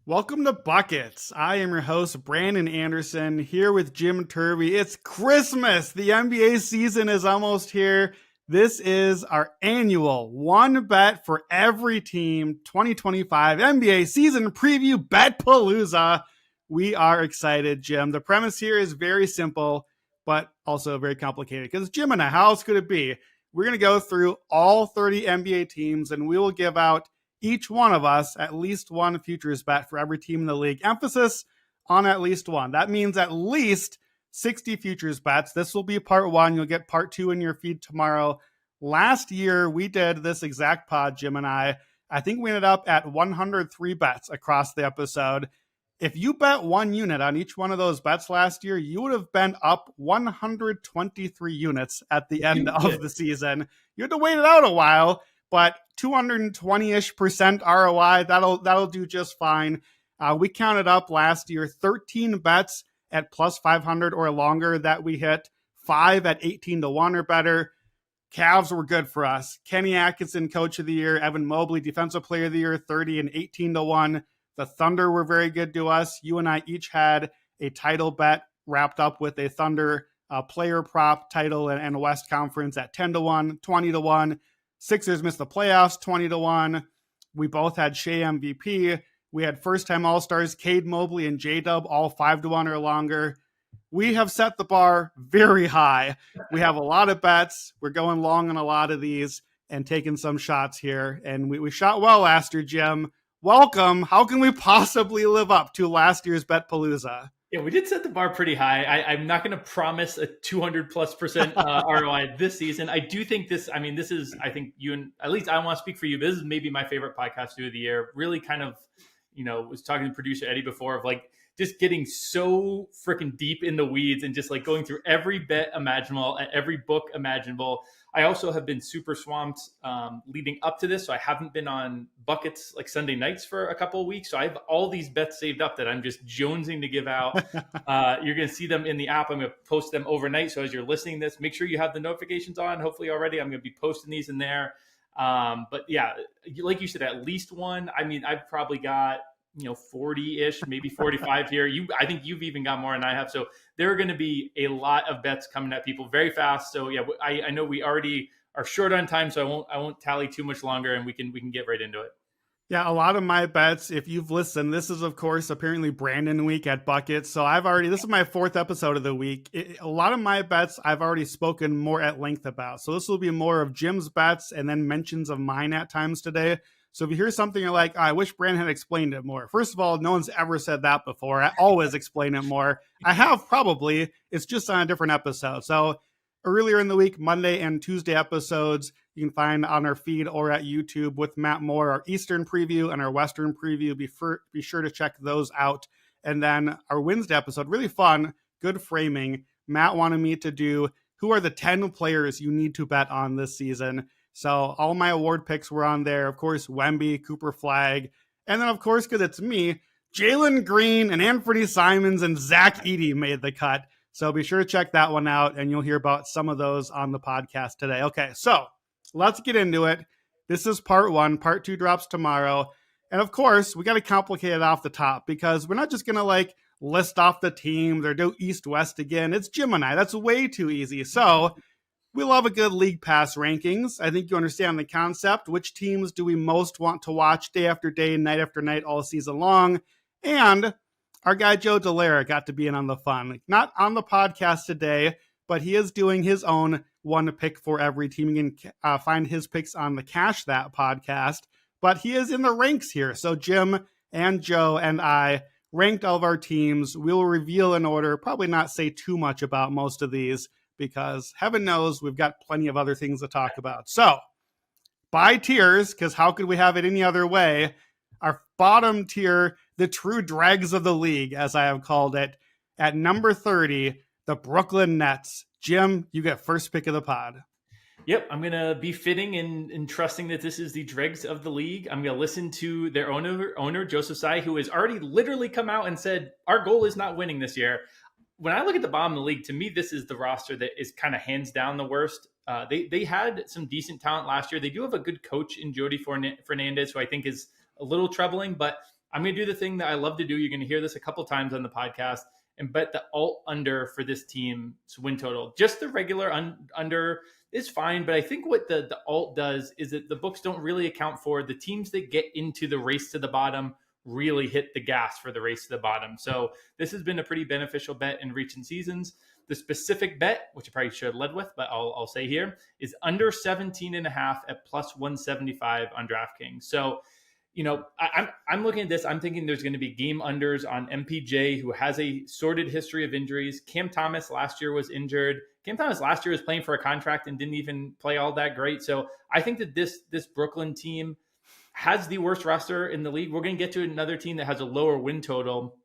Welcome to Buckets. I am your host, Brandon Anderson, here with Jim Turvey. It's Christmas. The NBA season is almost here. This is our annual one bet for every team 2025 NBA season preview Bet-A-PALOOZA. We are excited, Jim. The premise here is very simple, but also very complicated because Jim and I, how else could it be? We're going to go through all 30 NBA teams and we will give out each one of us at least one futures bet for every team in the league. Emphasis on at least one. That means at least 60 futures bets. This will be part one. You'll get part two in your feed tomorrow. Last year, we did this exact pod, Jim and I. I think we ended up at 103 bets across the episode. If you bet one unit on each one of those bets last year, you would have been up 123 units at the end of the season. You had to wait it out a while, but 220-ish% ROI, that'll do just fine. We counted up last year 13 bets at plus 500 or longer that we hit, 5 at 18 to 1 or better. Cavs were good for us. Kenny Atkinson, Coach of the Year. Evan Mobley, Defensive Player of the Year, 30 and 18 to 1. The Thunder were very good to us. You and I each had a title bet wrapped up with a Thunder player prop title and West Conference at 10 to 1, 20 to 1. Sixers missed the playoffs 20 to 1. We both had Shea MVP. We had first-time All-Stars Cade Mobley and J-Dub all 5 to 1 or longer. We have set the bar very high. We have a lot of bets. We're going long on a lot of these and taking some shots here. And we shot well last year, Jim. Welcome. How can we possibly live up to last year's Bet-A-PALOOZA? Yeah, we did set the bar pretty high. I'm not going to promise a 200+% ROI this season. I do think this is, I think you and at least I want to speak for you. This is maybe my favorite podcast of the year. Really kind of, was talking to producer Eddie before of like just getting so freaking deep in the weeds and just like going through every bet imaginable, every book imaginable. I also have been super swamped leading up to this. So I haven't been on buckets like Sunday nights for a couple of weeks. So I have all these bets saved up that I'm just jonesing to give out. You're going to see them in the app. I'm going to post them overnight. So as you're listening to this, make sure you have the notifications on. Hopefully already I'm going to be posting these in there. But yeah, like you said, at least one. I mean, I've probably got 40-ish, maybe 45 here. I think you've even got more than I have. So there are going to be a lot of bets coming at people very fast. So yeah, I know we already are short on time, so I won't tally too much longer, and we can get right into it. Yeah, a lot of my bets, if you've listened, this is, of course, apparently Brandon week at Buckets. So this is my 4th episode of the week. A lot of my bets I've already spoken more at length about. So this will be more of Jim's bets and then mentions of mine at times today. So if you hear something you're like, I wish Brandon had explained it more. First of all, no one's ever said that before. I always explain it more. I have probably. It's just on a different episode. So earlier in the week, Monday and Tuesday episodes, you can find on our feed or at YouTube with Matt Moore, our Eastern preview and our Western preview. Be sure to check those out. And then our Wednesday episode, really fun, good framing. Matt wanted me to do who are the 10 players you need to bet on this season. So all my award picks were on there. Of course, Wemby, Cooper Flag. And then, of course, because it's me, Jalen Green and Anthony Simons and Zach Edey made the cut. So be sure to check that one out, and you'll hear about some of those on the podcast today. Okay, so let's get into it. This is part one. Part two drops tomorrow. And, of course, we got to complicate it off the top because we're not just going to, list off the teams or do East-West again. It's Jim and I. That's way too easy. So we love a good league pass rankings. I think you understand the concept. Which teams do we most want to watch day after day, night after night, all season long? And our guy Joe Delara got to be in on the fun. Not on the podcast today, but he is doing his own one pick for every team. You can find his picks on the Cash That podcast. But he is in the ranks here. So Jim and Joe and I ranked all of our teams. We will reveal in order, probably not say too much about most of these, because heaven knows we've got plenty of other things to talk about. So by tiers, because how could we have it any other way? Our bottom tier, the true dregs of the league, as I have called it, at number 30, the Brooklyn Nets. Jim, you get first pick of the pod. Yep, I'm going to be fitting and trusting that this is the dregs of the league. I'm going to listen to their owner, Joseph Tsai, who has already literally come out and said, our goal is not winning this year. When I look at the bottom of the league, to me, this is the roster that is kind of hands down the worst. They had some decent talent last year. They do have a good coach in Jody Fernandez, who I think is a little troubling, but I'm going to do the thing that I love to do. You're going to hear this a couple times on the podcast, and bet the alt under for this team's win total. Just the regular under is fine, but I think what the alt does is that the books don't really account for the teams that get into the race to the bottom really hit the gas for the race to the bottom. So this has been a pretty beneficial bet in recent seasons. The specific bet, which I probably should have led with, but I'll say here, is under 17.5 at plus 175 on DraftKings. So, I'm looking at this. I'm thinking there's going to be game unders on MPJ, who has a sordid history of injuries. Cam Thomas last year was injured. Cam Thomas last year was playing for a contract and didn't even play all that great. So I think that this Brooklyn team has the worst roster in the league. We're going to get to another team that has a lower win total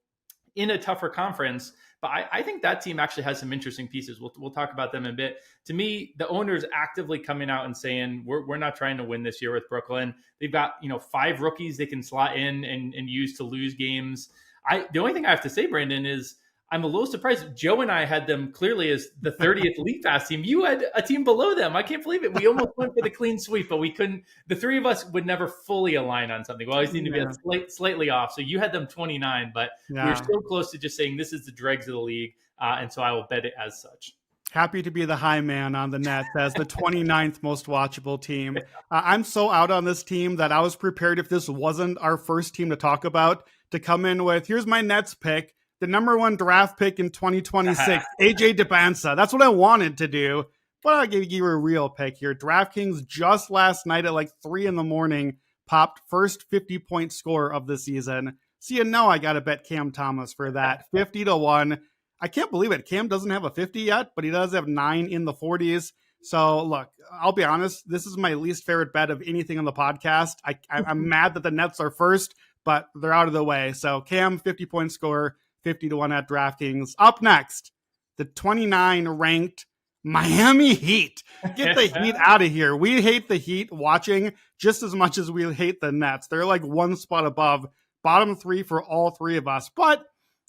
in a tougher conference. But I think that team actually has some interesting pieces. We'll talk about them in a bit. To me, the owner's actively coming out and saying, we're not trying to win this year with Brooklyn. They've got, 5 rookies they can slot in and use to lose games. The only thing I have to say, Brandon, is I'm a little surprised. Joe and I had them clearly as the 30th League Pass team. You had a team below them. I can't believe it. We almost went for the clean sweep, but we couldn't. The three of us would never fully align on something. We always need to be slightly off. So you had them 29, but we were so close to just saying this is the dregs of the league. And so I will bet it as such. Happy to be the high man on the Nets as the 29th most watchable team. I'm so out on this team that I was prepared, if this wasn't our first team to talk about, to come in with, here's my Nets pick, the number 1 draft pick in 2026, AJ DeBansa. That's what I wanted to do, but I'll give you a real pick here. DraftKings just last night at like 3 a.m. popped first 50-point score of the season. So I got to bet Cam Thomas for that, 50-1. I can't believe it. Cam doesn't have a 50 yet, but he does have 9 in the 40s. So look, I'll be honest, this is my least favorite bet of anything on the podcast. I'm mad that the Nets are first, but they're out of the way. So Cam, 50-point score, 50-1 at DraftKings. Up next, the 29 ranked Miami Heat. Get the Heat out of here. We hate the Heat watching just as much as we hate the Nets. They're like one spot above, bottom 3 for all 3 of us. But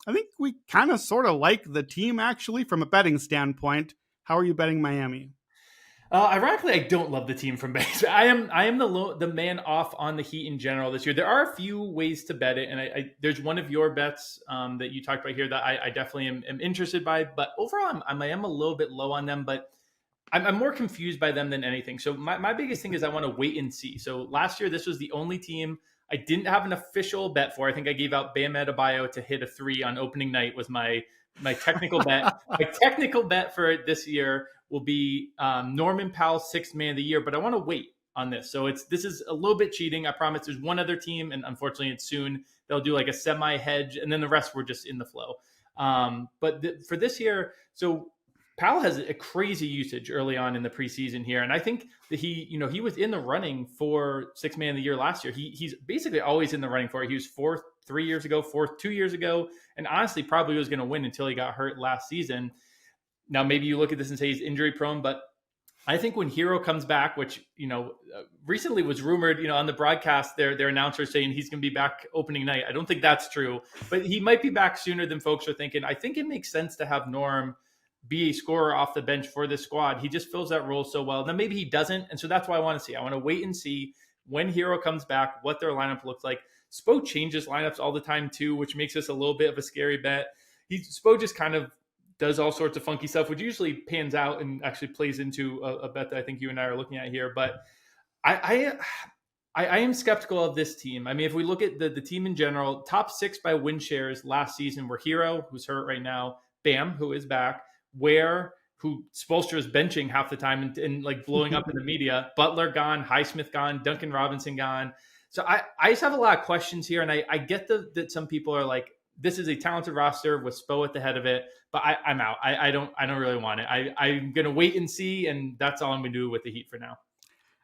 I think we kind of sort of like the team actually from a betting standpoint. How are you betting Miami? Ironically, I don't love the team from base. I am the man off on the Heat in general this year. There are a few ways to bet it, and there's one of your bets that you talked about here that I definitely am interested by. But overall, I am a little bit low on them, but I'm more confused by them than anything. So my biggest thing is I want to wait and see. So last year, this was the only team I didn't have an official bet for. I think I gave out Bam Adebayo to hit a 3 on opening night was my technical bet. My technical bet for this year will be Norman Powell, 6th man of the year, but I want to wait on this. So this is a little bit cheating. I promise there's one other team, and unfortunately it's soon. They'll do like a semi-hedge, and then the rest were just in the flow. But for this year, so Powell has a crazy usage early on in the preseason here. And I think that he was in the running for 6th man of the year last year. He's basically always in the running for it. He was 4th 3 years ago, 4th 2 years ago, and honestly probably was going to win until he got hurt last season. Now, maybe you look at this and say he's injury prone, but I think when Hero comes back, which, recently was rumored, on the broadcast, their announcer saying he's going to be back opening night. I don't think that's true, but he might be back sooner than folks are thinking. I think it makes sense to have Norm be a scorer off the bench for this squad. He just fills that role so well. Now, maybe he doesn't, and so that's why I want to see. I want to wait and see when Hero comes back, what their lineup looks like. Spo changes lineups all the time too, which makes this a little bit of a scary bet. Spo just kind of does all sorts of funky stuff, which usually pans out and actually plays into a bet that I think you and I are looking at here. But I am skeptical of this team. I mean, if we look at the team in general, top 6 by win shares last season were Hero, who's hurt right now, Bam, who is back, Ware, who Spoelstra is benching half the time and like blowing up in the media, Butler gone, Highsmith gone, Duncan Robinson gone. So I just have a lot of questions here, and I get that some people are like, this is a talented roster with Spo at the head of it, but I'm out. I don't really want it. I'm going to wait and see, and that's all I'm going to do with the Heat for now.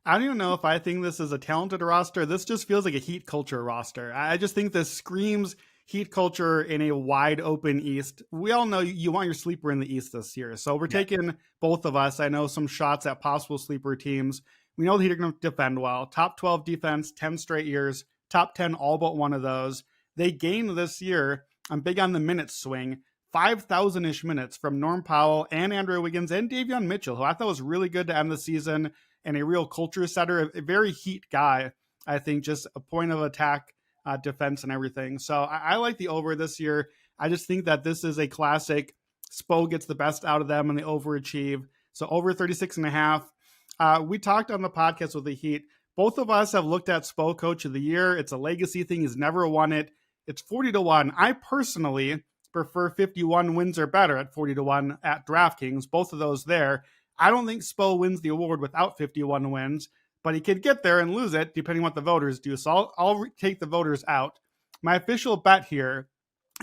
I don't even know if I think this is a talented roster. This just feels like a Heat culture roster. I just think this screams Heat culture in a wide open East. We all know you want your sleeper in the East this year. So we're taking both of us. I know some shots at possible sleeper teams. We know the Heat are going to defend well. Top 12 defense, 10 straight years, top 10, all but one of those. They gained this year, I'm big on the minutes swing, 5,000-ish minutes from Norm Powell and Andrew Wiggins and Davion Mitchell, who I thought was really good to end the season and a real culture setter, a very Heat guy. I think just a point of attack defense and everything. So I like the over this year. I just think that this is a classic. Spo gets the best out of them and they overachieve. So over 36.5. We talked on the podcast with the Heat. Both of us have looked at Spo Coach of the Year. It's a legacy thing. He's never won it. It's 40-1. I personally prefer 51 wins or better at 40-1 at DraftKings. Both of those there. I don't think Spo wins the award without 51 wins, but he could get there and lose it depending on what the voters do. So I'll take the voters out. My official bet here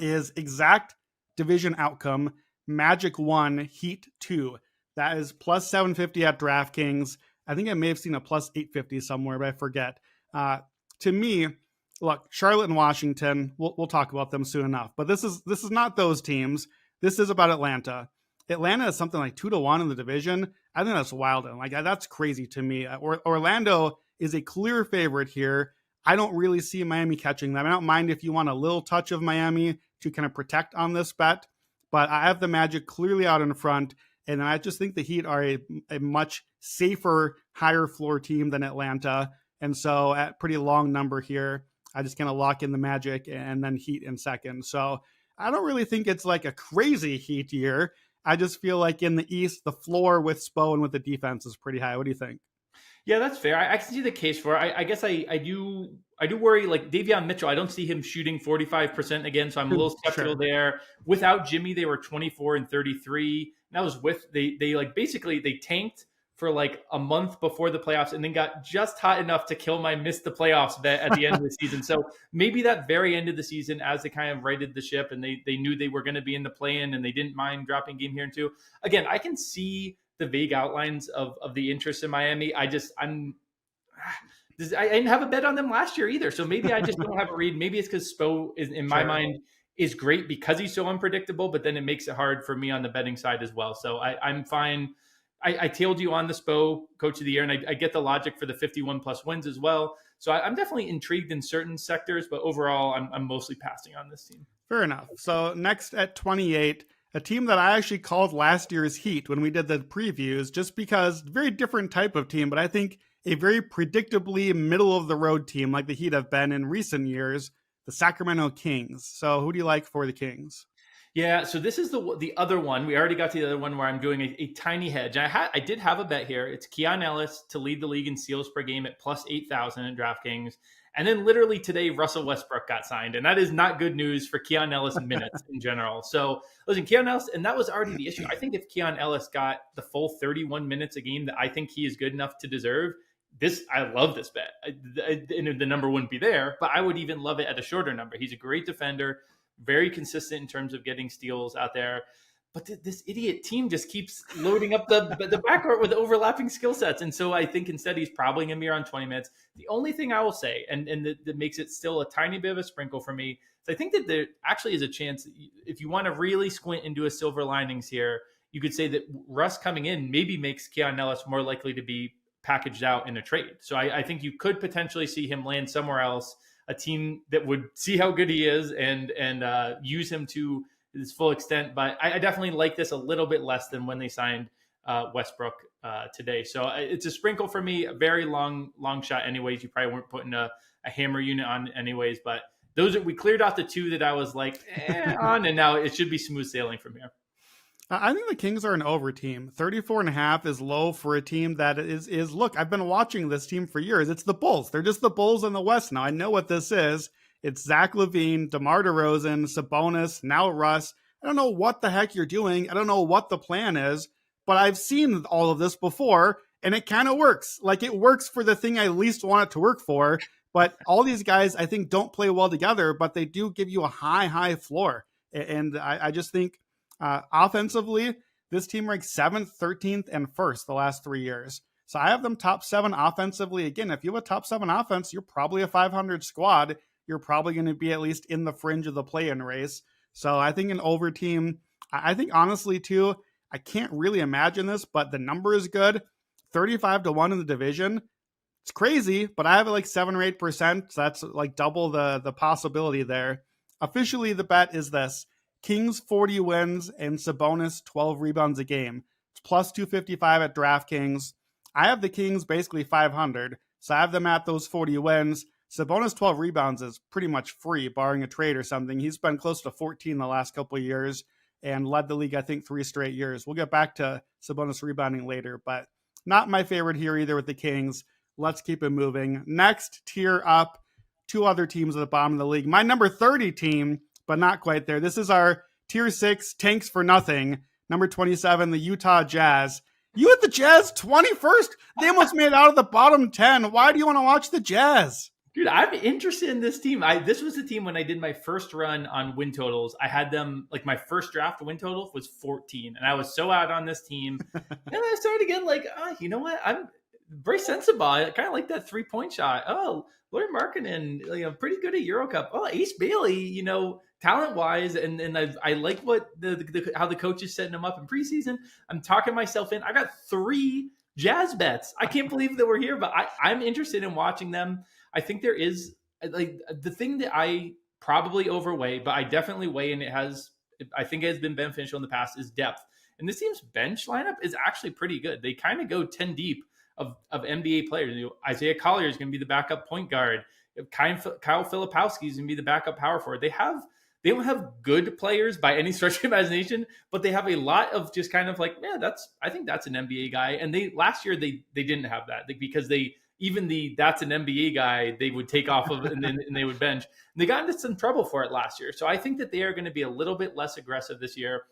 is exact division outcome, Magic 1, Heat 2. That is plus 750 at DraftKings. I think I may have seen a plus 850 somewhere, but I forget. To me, look, Charlotte and Washington, we'll talk about them soon enough. But this is not those teams. This is about Atlanta. Atlanta is something like 2-1 in the division. I think that's wild. Like, that's crazy to me. Orlando is a clear favorite here. I don't really see Miami catching them. I don't mind if you want a little touch of Miami to kind of protect on this bet, but I have the Magic clearly out in front. And I just think the Heat are a much safer, higher floor team than Atlanta. And so at pretty long number here, I just kind of lock in the Magic and then Heat in second. So I don't really think it's like a crazy Heat year. I just feel like in the East, the floor with Spo and with the defense is pretty high. What do you think? Yeah, that's fair. I can see the case for it. I guess I do worry, like Davion Mitchell. I don't see him shooting 45% again, so I'm a little skeptical there. Without Jimmy, they were 24 and 33. And that was with they like basically they tanked for like a month before the playoffs and then got just hot enough to kill my missed the playoffs bet at the end of the season. So maybe that very end of the season, as they kind of righted the ship and they knew they were going to be in the play-in and they didn't mind dropping game here and two. Again, I can see the vague outlines of the interest in Miami. I didn't have a bet on them last year either. So maybe I just don't have a read. Maybe it's because Spo is in my mind is great because he's so unpredictable, but then it makes it hard for me on the betting side as well. So I'm fine. I tailed you on the Spo Coach of the Year, and I get the logic for the 51 plus wins as well. So I'm definitely intrigued in certain sectors, but overall, I'm mostly passing on this team. Fair enough. So next at 28, a team that I actually called last year's Heat when we did the previews, just because very different type of team, but I think a very predictably middle of the road team like the Heat have been in recent years, the Sacramento Kings. So who do you like for the Kings? Yeah, so this is the other one. We already got to the other one where I'm doing a tiny hedge. I did have a bet here. It's Keon Ellis to lead the league in steals per game at plus 8,000 in DraftKings. And then literally today, Russell Westbrook got signed. And that is not good news for Keon Ellis minutes in general. So listen, Keon Ellis, and that was already the issue. I think if Keon Ellis got the full 31 minutes a game that I think he is good enough to deserve, I love this bet. And the number wouldn't be there, but I would even love it at a shorter number. He's a great defender. Very consistent in terms of getting steals out there. But this idiot team just keeps loading up the backcourt with overlapping skill sets. And so I think instead he's probably going to be around 20 minutes. The only thing I will say, and that makes it still a tiny bit of a sprinkle for me, is I think that there actually is a chance, if you want to really squint into a silver linings here, you could say that Russ coming in maybe makes Keon Ellis more likely to be packaged out in a trade. So I think you could potentially see him land somewhere else, a team that would see how good he is and use him to his full extent. But I definitely like this a little bit less than when they signed Westbrook today. So it's a sprinkle for me, a very long shot anyways. You probably weren't putting a hammer unit on anyways, but we cleared out the two that I was like on, and now it should be smooth sailing from here. I think the Kings are an over team. 34.5 is low for a team that is look, I've been watching this team for years. It's the Bulls. They're just the Bulls in the West now. I know what this is. It's Zach LaVine, DeMar DeRozan, Sabonis, now Russ. I don't know what the heck you're doing. I don't know what the plan is, but I've seen all of this before, and it kind of works. Like, it works for the thing I least want it to work for, but all these guys, I think, don't play well together, but they do give you a high floor. And I just think offensively, this team ranks 7th, 13th, and 1st the last 3 years. So I have them top 7 offensively. Again, if you have a top 7 offense, you're probably a 500 squad. You're probably going to be at least in the fringe of the play-in race. So I think an over team, I think honestly too, I can't really imagine this, but the number is good. 35-1 in the division. It's crazy, but I have it like 7 or 8%. So that's like double the possibility there. Officially, the bet is this: Kings 40 wins and Sabonis 12 rebounds a game. It's plus 255 at DraftKings. I have the Kings basically 500. So I have them at those 40 wins. Sabonis 12 rebounds is pretty much free, barring a trade or something. He's been close to 14 the last couple of years and led the league, I think, 3 straight years. We'll get back to Sabonis rebounding later, but not my favorite here either with the Kings. Let's keep it moving. Next tier up, 2 other teams at the bottom of the league. My number 30 team, but not quite there. This is our tier 6 tanks for nothing. Number 27, the Utah Jazz. You had the Jazz 21st. They almost made it out of the bottom 10. Why do you want to watch the Jazz? Dude, I'm interested in this team. This was the team when I did my first run on win totals. I had them, like my first draft win total was 14. And I was so out on this team. And I started to get like, you know what? I'm very sensible. I kind of like that 3-point shot. Oh, Lauri Markkanen, pretty good at Euro Cup. Oh, Ace Bailey, talent-wise. And I like what how the coach is setting him up in preseason. I'm talking myself in. I got 3 Jazz bets. I can't believe that we're here, but I'm interested in watching them. I think there is like the thing that I probably overweigh, but I definitely weigh, and I think it has been beneficial in the past, is depth. And this team's bench lineup is actually pretty good. They kind of go 10 deep of NBA players. Isaiah Collier is going to be the backup point guard. Kyle Filipowski is going to be the backup power forward. They don't have good players by any stretch of imagination, but they have a lot of just kind of like, I think that's an NBA guy. And last year they didn't have that because that's an NBA guy they would take off of and they would bench. And they got into some trouble for it last year. So I think that they are going to be a little bit less aggressive this year.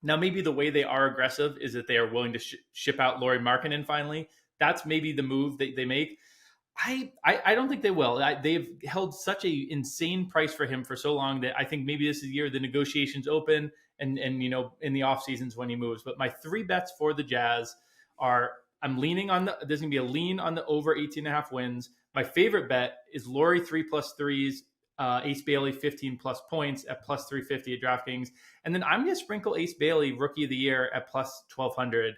Now, maybe the way they are aggressive is that they are willing to ship out Lauri Markkanen finally. That's maybe the move that they make. I don't think they will. They've held such a insane price for him for so long that I think maybe this is the year the negotiations open and in the off seasons when he moves. But my 3 bets for the Jazz are, I'm leaning on there's going to be a lean on the over 18.5 wins. My favorite bet is Lauri 3+3s, Ace Bailey 15+ points at plus 350 at DraftKings. And then I'm going to sprinkle Ace Bailey Rookie of the Year at plus 1200.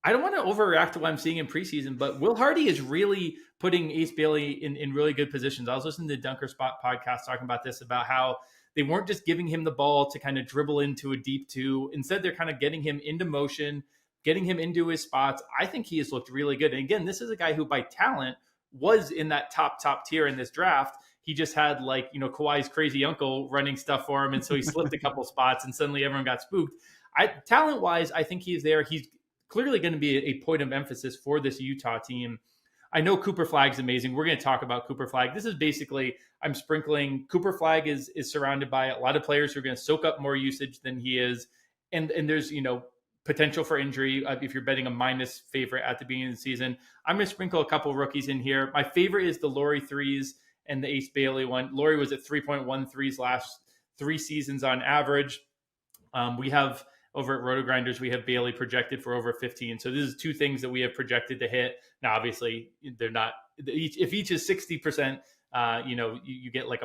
I don't want to overreact to what I'm seeing in preseason, but Will Hardy is really putting Ace Bailey in really good positions. I was listening to the Dunker Spot podcast talking about this, about how they weren't just giving him the ball to kind of dribble into a deep 2. Instead, they're kind of getting him into motion, getting him into his spots. I think he has looked really good. And again, this is a guy who by talent was in that top tier in this draft. He just had Kawhi's crazy uncle running stuff for him. And so he slipped a couple spots and suddenly everyone got spooked. Talent wise, I think he's there. He's clearly going to be a point of emphasis for this Utah team. I know Cooper Flagg's amazing. We're going to talk about Cooper Flagg. This is basically, I'm sprinkling. Cooper Flagg is surrounded by a lot of players who are going to soak up more usage than he is. And there's, potential for injury if you're betting a minus favorite at the beginning of the season. I'm going to sprinkle a couple rookies in here. My favorite is the Lauri 3s and the Ace Bailey one. Lauri was at 3.13s last 3 seasons on average. We have over at Roto Grinders, we have Bailey projected for over 15. So this is 2 things that we have projected to hit. Now, obviously, they're not. If each is 60%, you get like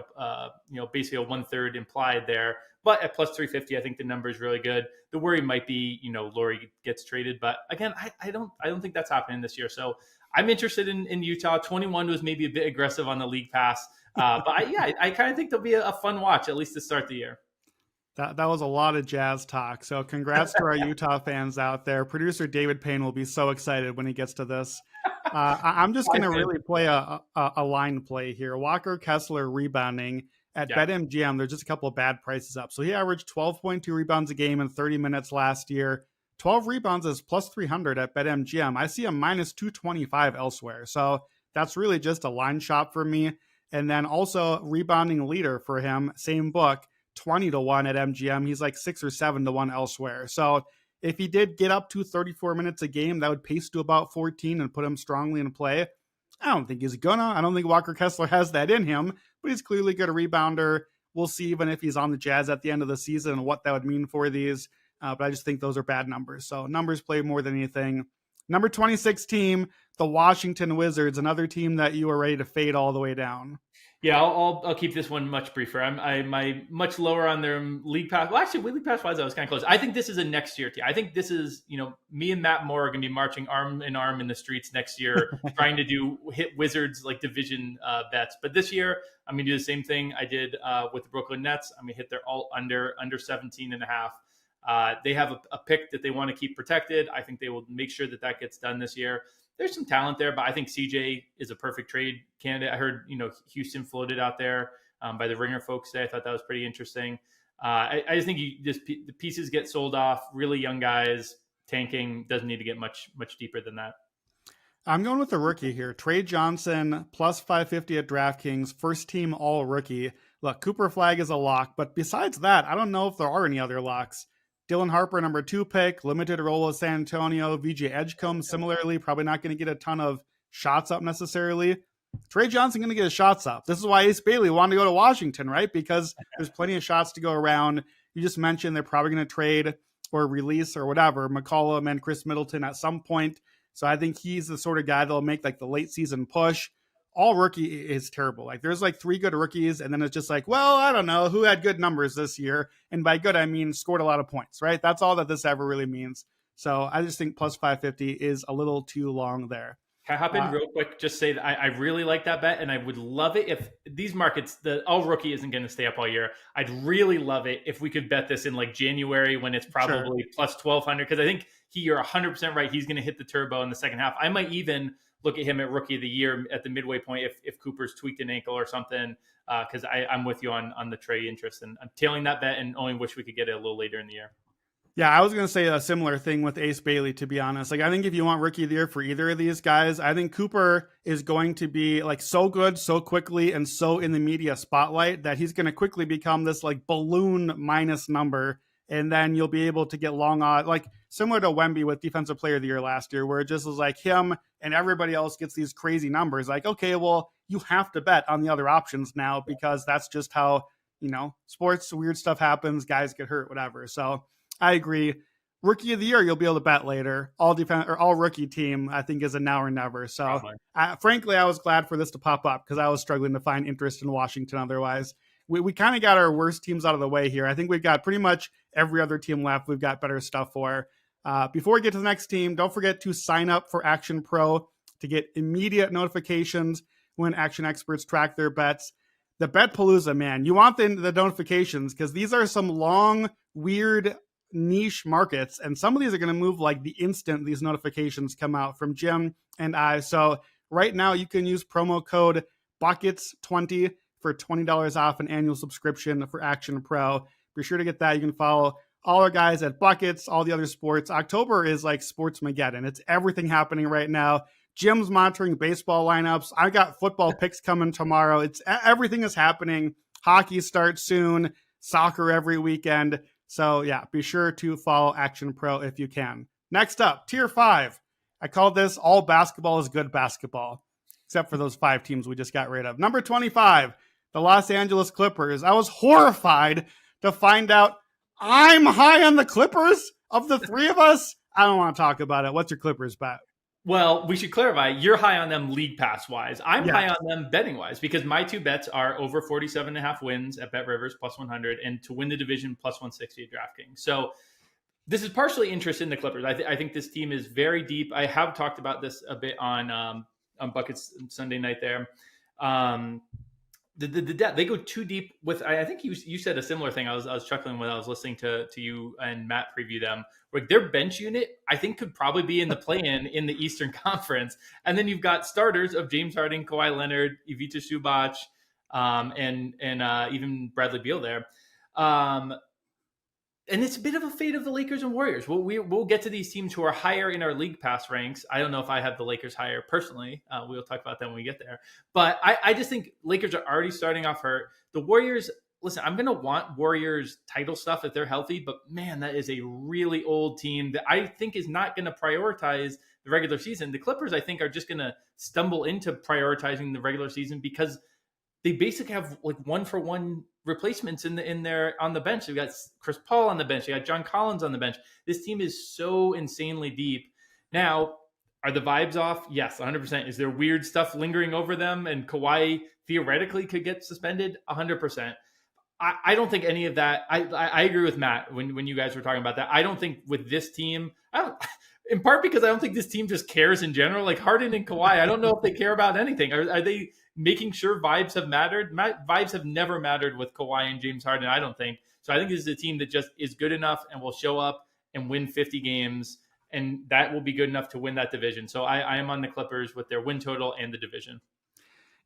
basically a 1/3 implied there. But at plus 350, I think the number is really good. The worry might be, Lauri gets traded, but again, I don't think that's happening this year. So I'm interested in Utah. 21 was maybe a bit aggressive on the league pass, but I kind of think they'll be a fun watch at least to start the year. That was a lot of Jazz talk. So congrats to our Utah fans out there. Producer David Payne will be so excited when he gets to this. I'm just going to really play a line play here. Walker Kessler rebounding at BetMGM. There's just a couple of bad prices up. So he averaged 12.2 rebounds a game in 30 minutes last year. 12 rebounds is plus 300 at BetMGM. I see a minus 225 elsewhere. So that's really just a line shop for me. And then also rebounding leader for him, same book, 20-1 at MGM. He's like 6 or 7-1 elsewhere. So if he did get up to 34 minutes a game, that would pace to about 14 and put him strongly in play. I don't think he's gonna. I don't think Walker Kessler has that in him, but he's clearly a good rebounder. We'll see even if he's on the Jazz at the end of the season and what that would mean for these. But I just think those are bad numbers. So numbers play more than anything. Number 26 team, the Washington Wizards, another team that you are ready to fade all the way down. Yeah, I'll keep this one much briefer. I'm much lower on their league pass. Well, actually, league pass wise, I was kind of close. I think this is a next year team. I think this is, me and Matt Moore are going to be marching arm in arm in the streets next year, trying to hit Wizards like division bets. But this year, I'm going to do the same thing I did with the Brooklyn Nets. I'm going to hit their all under 17.5. They have a pick that they want to keep protected. I think they will make sure that gets done this year. there's some talent there, but I think CJ is a perfect trade candidate. I heard, Houston floated out there by the Ringer folks today. I thought that was pretty interesting. I just think the pieces get sold off. Really young guys, tanking doesn't need to get much deeper than that. I'm going with the rookie here. Trey Johnson, plus 550 at DraftKings, first team all rookie. Look, Cooper Flag is a lock, but besides that, I don't know if there are any other locks. Dylan Harper, number 2 pick, limited role with San Antonio. VJ Edgecombe, similarly, probably not going to get a ton of shots up necessarily. Trey Johnson going to get his shots up. This is why Ace Bailey wanted to go to Washington, right? Because there's plenty of shots to go around. You just mentioned they're probably going to trade or release or whatever McCollum and Chris Middleton at some point. So I think he's the sort of guy that'll make like the late season push. All rookie is terrible. Like there's like 3 good rookies, and then it's just like, well, I don't know who had good numbers this year. And by good, I mean scored a lot of points, right? That's all that this ever really means. So I just think plus 550 is a little too long there. Can I hop in real quick? Just say that I really like that bet, and I would love it if these markets, the all rookie isn't going to stay up all year. I'd really love it if we could bet this in like January when it's probably plus 1,200, because I think you're 100% right. He's going to hit the turbo in the second half. I might even look at him at rookie of the year at the midway point if Cooper's tweaked an ankle or something, because I'm with you on the Trey interest, and I'm tailing that bet and only wish we could get it a little later in the year. Yeah, I was going to say a similar thing with Ace Bailey, to be honest. Like, I think if you want rookie of the year for either of these guys, I think Cooper is going to be like so good, so quickly, and so in the media spotlight that he's going to quickly become this like balloon minus number. And then you'll be able to get long odds, like similar to Wemby with defensive player of the year last year, where it just was like him and everybody else gets these crazy numbers. Like, okay, well, you have to bet on the other options now because that's just how, sports, weird stuff happens, guys get hurt, whatever. So I agree. Rookie of the year, you'll be able to bet later. All defense or all rookie team, I think, is a now or never. So, frankly, I was glad for this to pop up because I was struggling to find interest in Washington otherwise. We kind of got our worst teams out of the way here. I think we've got pretty much every other team left. We've got better stuff for. Before we get to the next team, don't forget to sign up for Action Pro to get immediate notifications when Action Experts track their bets. The Bet-A-PALOOZA, man, you want the notifications because these are some long, weird, niche markets, and some of these are going to move like the instant these notifications come out from Jim and I. So right now you can use promo code Buckets20 for $20 off an annual subscription for Action Pro. Be sure to get that. You can follow all our guys at Buckets, all the other sports. October is like Sportsmageddon. It's everything happening right now. Jim's monitoring baseball lineups. I got football picks coming tomorrow. It's everything is happening. Hockey starts soon. Soccer every weekend. So yeah, be sure to follow Action Pro if you can. Next up, Tier 5. I called this all basketball is good basketball, except for those 5 teams we just got rid of. Number 25, the Los Angeles Clippers. I was horrified to find out I'm high on the Clippers of the 3 of us. I don't want to talk about it. What's your Clippers bet? Well, we should clarify. You're high on them league pass wise. I'm high on them betting wise because my 2 bets are over 47.5 wins at Bet Rivers plus 100 and to win the division plus 160 at DraftKings. So this is partially interest in the Clippers. I think this team is very deep. I have talked about this a bit on Buckets Sunday night there. The depth, they go too deep with. I think you said a similar thing. I was chuckling when I was listening to you and Matt preview them. Like their bench unit, I think could probably be in the play-in in the Eastern Conference, and then you've got starters of James Harden, Kawhi Leonard, Ivica Zubac, and even Bradley Beal there. And it's a bit of a fate of the Lakers and Warriors. We'll get to these teams who are higher in our league pass ranks. I don't know if I have the Lakers higher personally. We'll talk about that when we get there. But I just think Lakers are already starting off hurt. The Warriors, listen, I'm going to want Warriors title stuff if they're healthy. But, man, that is a really old team that I think is not going to prioritize the regular season. The Clippers, I think, are just going to stumble into prioritizing the regular season because they basically have like 1-for-1 replacements in there on the bench. They've got Chris Paul on the bench. They got John Collins on the bench. This team is so insanely deep. Now, are the vibes off? Yes, 100%. Is there weird stuff lingering over them? And Kawhi theoretically could get suspended? 100%. I don't think any of that. I agree with Matt when you guys were talking about that. I don't think with this team, in part because I don't think this team just cares in general. Like Harden and Kawhi, I don't know if they care about anything. Are they making sure vibes have mattered? Vibes have never mattered with Kawhi and James Harden, I don't think. So I think this is a team that just is good enough and will show up and win 50 games and that will be good enough to win that division. So I am on the Clippers with their win total and the division.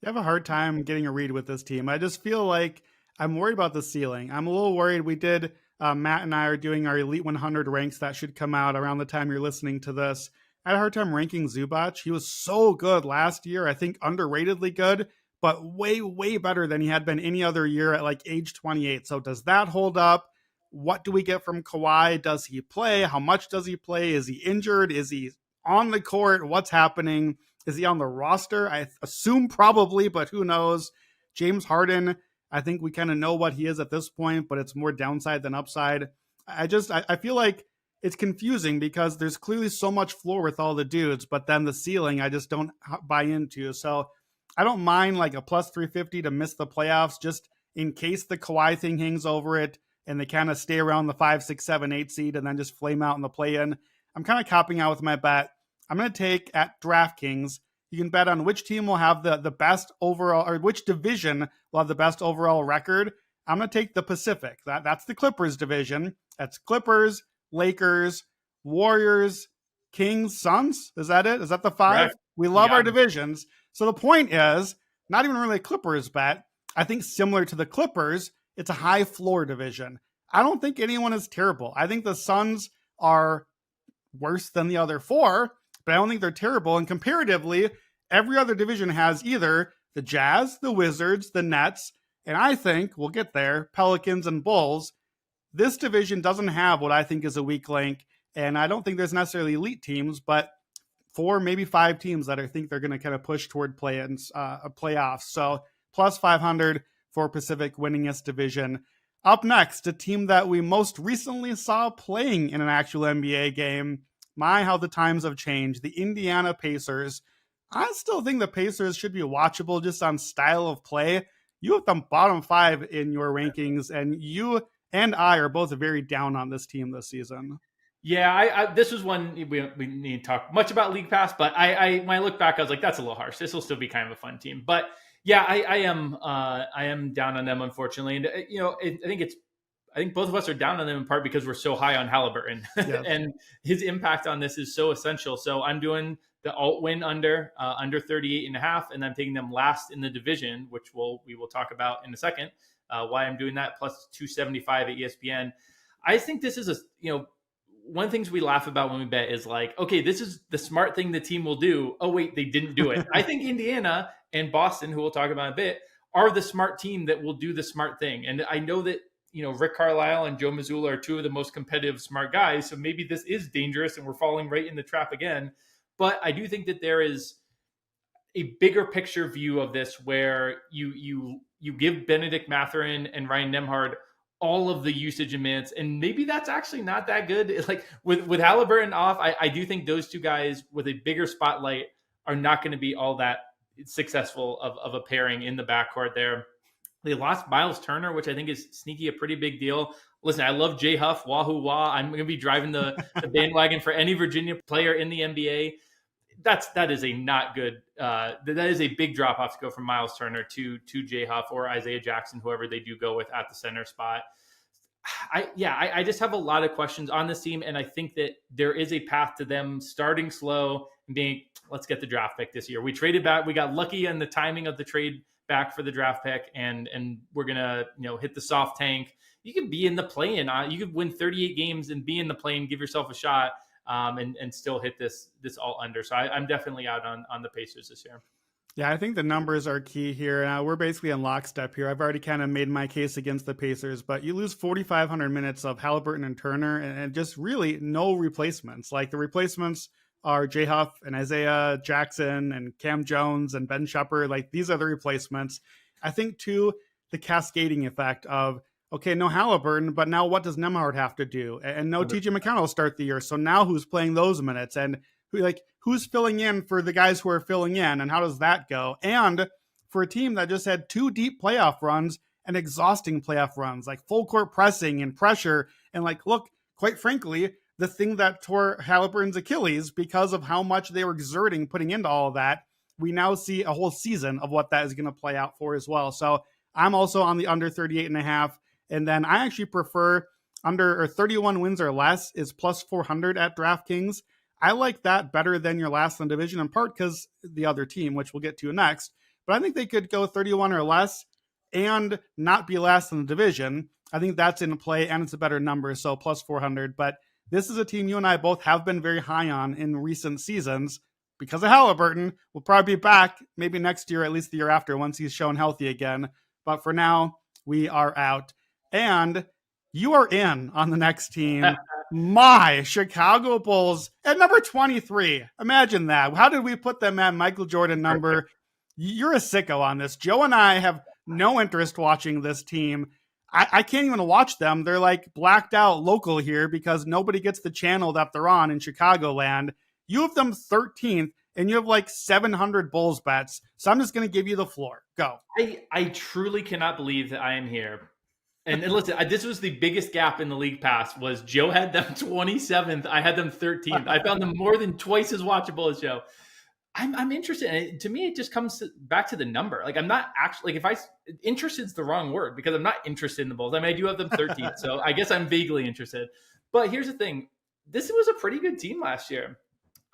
You have a hard time getting a read with this team. I just feel like I'm worried about the ceiling. I'm a little worried. We did, Matt and I are doing our Elite 100 ranks that should come out around the time you're listening to this. I had a hard time ranking Zubac. He was so good last year. I think underratedly good, but way, way better than he had been any other year at like age 28. So does that hold up? What do we get from Kawhi? Does he play? How much does he play? Is he injured? Is he on the court? What's happening? Is he on the roster? I assume probably, but who knows? James Harden, I think we kind of know what he is at this point, but it's more downside than upside. I feel like it's confusing because there's clearly so much floor with all the dudes, but then the ceiling I just don't buy into. So I don't mind like a plus 350 to miss the playoffs just in case the Kawhi thing hangs over it and they kind of stay around the 5, 6, 7, 8 seed and then just flame out in the play-in. I'm kind of copping out with my bet. I'm going to take at DraftKings. You can bet on which team will have the best overall, or which division will have the best overall record. I'm going to take the Pacific. That's the Clippers division. That's Clippers, Lakers, Warriors, Kings, Suns. Is that it? Is that the 5? Right. We love our divisions. So the point is, not even really a Clippers bet. I think similar to the Clippers, it's a high floor division. I don't think anyone is terrible. I think the Suns are worse than the other 4, but I don't think they're terrible. And comparatively, every other division has either the Jazz, the Wizards, the Nets, and I think, we'll get there, Pelicans and Bulls. This division doesn't have what I think is a weak link, and I don't think there's necessarily elite teams, but 4, maybe 5 teams that I think they're going to kind of push toward playoffs. So plus 500 for Pacific winningest division. Up next, a team that we most recently saw playing in an actual NBA game. My, how the times have changed. The Indiana Pacers. I still think the Pacers should be watchable just on style of play. You have them bottom 5 in your rankings, and you and I are both very down on this team this season. Yeah, this was one we need to talk much about League Pass, but when I look back, I was like, that's a little harsh. This will still be kind of a fun team, but yeah, I am down on them, unfortunately, and I think both of us are down on them in part because we're so high on Halliburton, yes. And his impact on this is so essential. So I'm doing the alt win under 38.5, and I'm taking them last in the division, which we will talk about in a second. Why I'm doing that, plus 275 at ESPN. I think this is one of the things we laugh about when we bet is like, okay, this is the smart thing the team will do. Oh, wait, they didn't do it. I think Indiana and Boston, who we'll talk about in a bit, are the smart team that will do the smart thing. And I know that, Rick Carlisle and Joe Mazzulla are 2 of the most competitive, smart guys. So maybe this is dangerous and we're falling right in the trap again. But I do think that there is a bigger picture view of this where you give Benedict Mathurin and Ryan Nembhard all of the usage and minutes, and maybe that's actually not that good. It's like with Halliburton off, I do think those 2 guys with a bigger spotlight are not going to be all that successful of a pairing in the backcourt there. They lost Miles Turner, which I think is sneaky a pretty big deal. Listen, I love Jay Huff, wahoo wah. I'm going to be driving the bandwagon for any Virginia player in the NBA. That is a not good. That is a big drop off to go from Miles Turner to Jay Huff or Isaiah Jackson, whoever they do go with at the center spot. I just have a lot of questions on this team, and I think that there is a path to them starting slow and being, let's get the draft pick this year. We traded back. We got lucky in the timing of the trade back for the draft pick, and we're gonna hit the soft tank. You could be in the play-in. You could win 38 games and be in the play-in, give yourself a shot. And still hit this all under. So I'm definitely out on the Pacers this year. Yeah, I think the numbers are key here. We're basically in lockstep here. I've already kind of made my case against the Pacers, but you lose 4,500 minutes of Halliburton and Turner and just really no replacements. Like the replacements are Jay Huff and Isaiah Jackson and Cam Jones and Ben Shepherd. Like these are the replacements. I think too, the cascading effect of, okay, no Halliburton, but now what does Nembhard have to do? And no TJ McConnell will start the year. So now who's playing those minutes? And who's filling in for the guys who are filling in? And how does that go? And for a team that just had 2 deep playoff runs and exhausting playoff runs, like full court pressing and pressure. And look, quite frankly, the thing that tore Halliburton's Achilles because of how much they were exerting, putting into all of that, we now see a whole season of what that is going to play out for as well. So I'm also on the under 38.5. And then I actually prefer under or 31 wins or less is plus 400 at DraftKings. I like that better than your last in the division, in part because the other team, which we'll get to next. But I think they could go 31 or less and not be last in the division. I think that's in play, and it's a better number, so plus 400. But this is a team you and I both have been very high on in recent seasons because of Halliburton. We'll probably be back maybe next year, at least the year after, once he's shown healthy again. But for now, we are out. And you are in on the next team. My Chicago Bulls at number 23. Imagine that. How did we put them at Michael Jordan number? You're a sicko on this. Joe and I have no interest watching this team. I can't even watch them. They're like blacked out local here because nobody gets the channel that they're on in Chicagoland. You have them 13th, and you have like 700 Bulls bets. So I'm just going to give you the floor. Go. I truly cannot believe that I am here. And listen, this was the biggest gap in the league pass. Was Joe had them 27th, I had them 13th. I found them more than twice as watchable as Joe. I'm interested. And to me, it just comes back to the number. Like, I'm not actually, like, if interested is the wrong word because I'm not interested in the Bulls. I mean, I do have them 13th, so I guess I'm vaguely interested. But here's the thing. This was a pretty good team last year.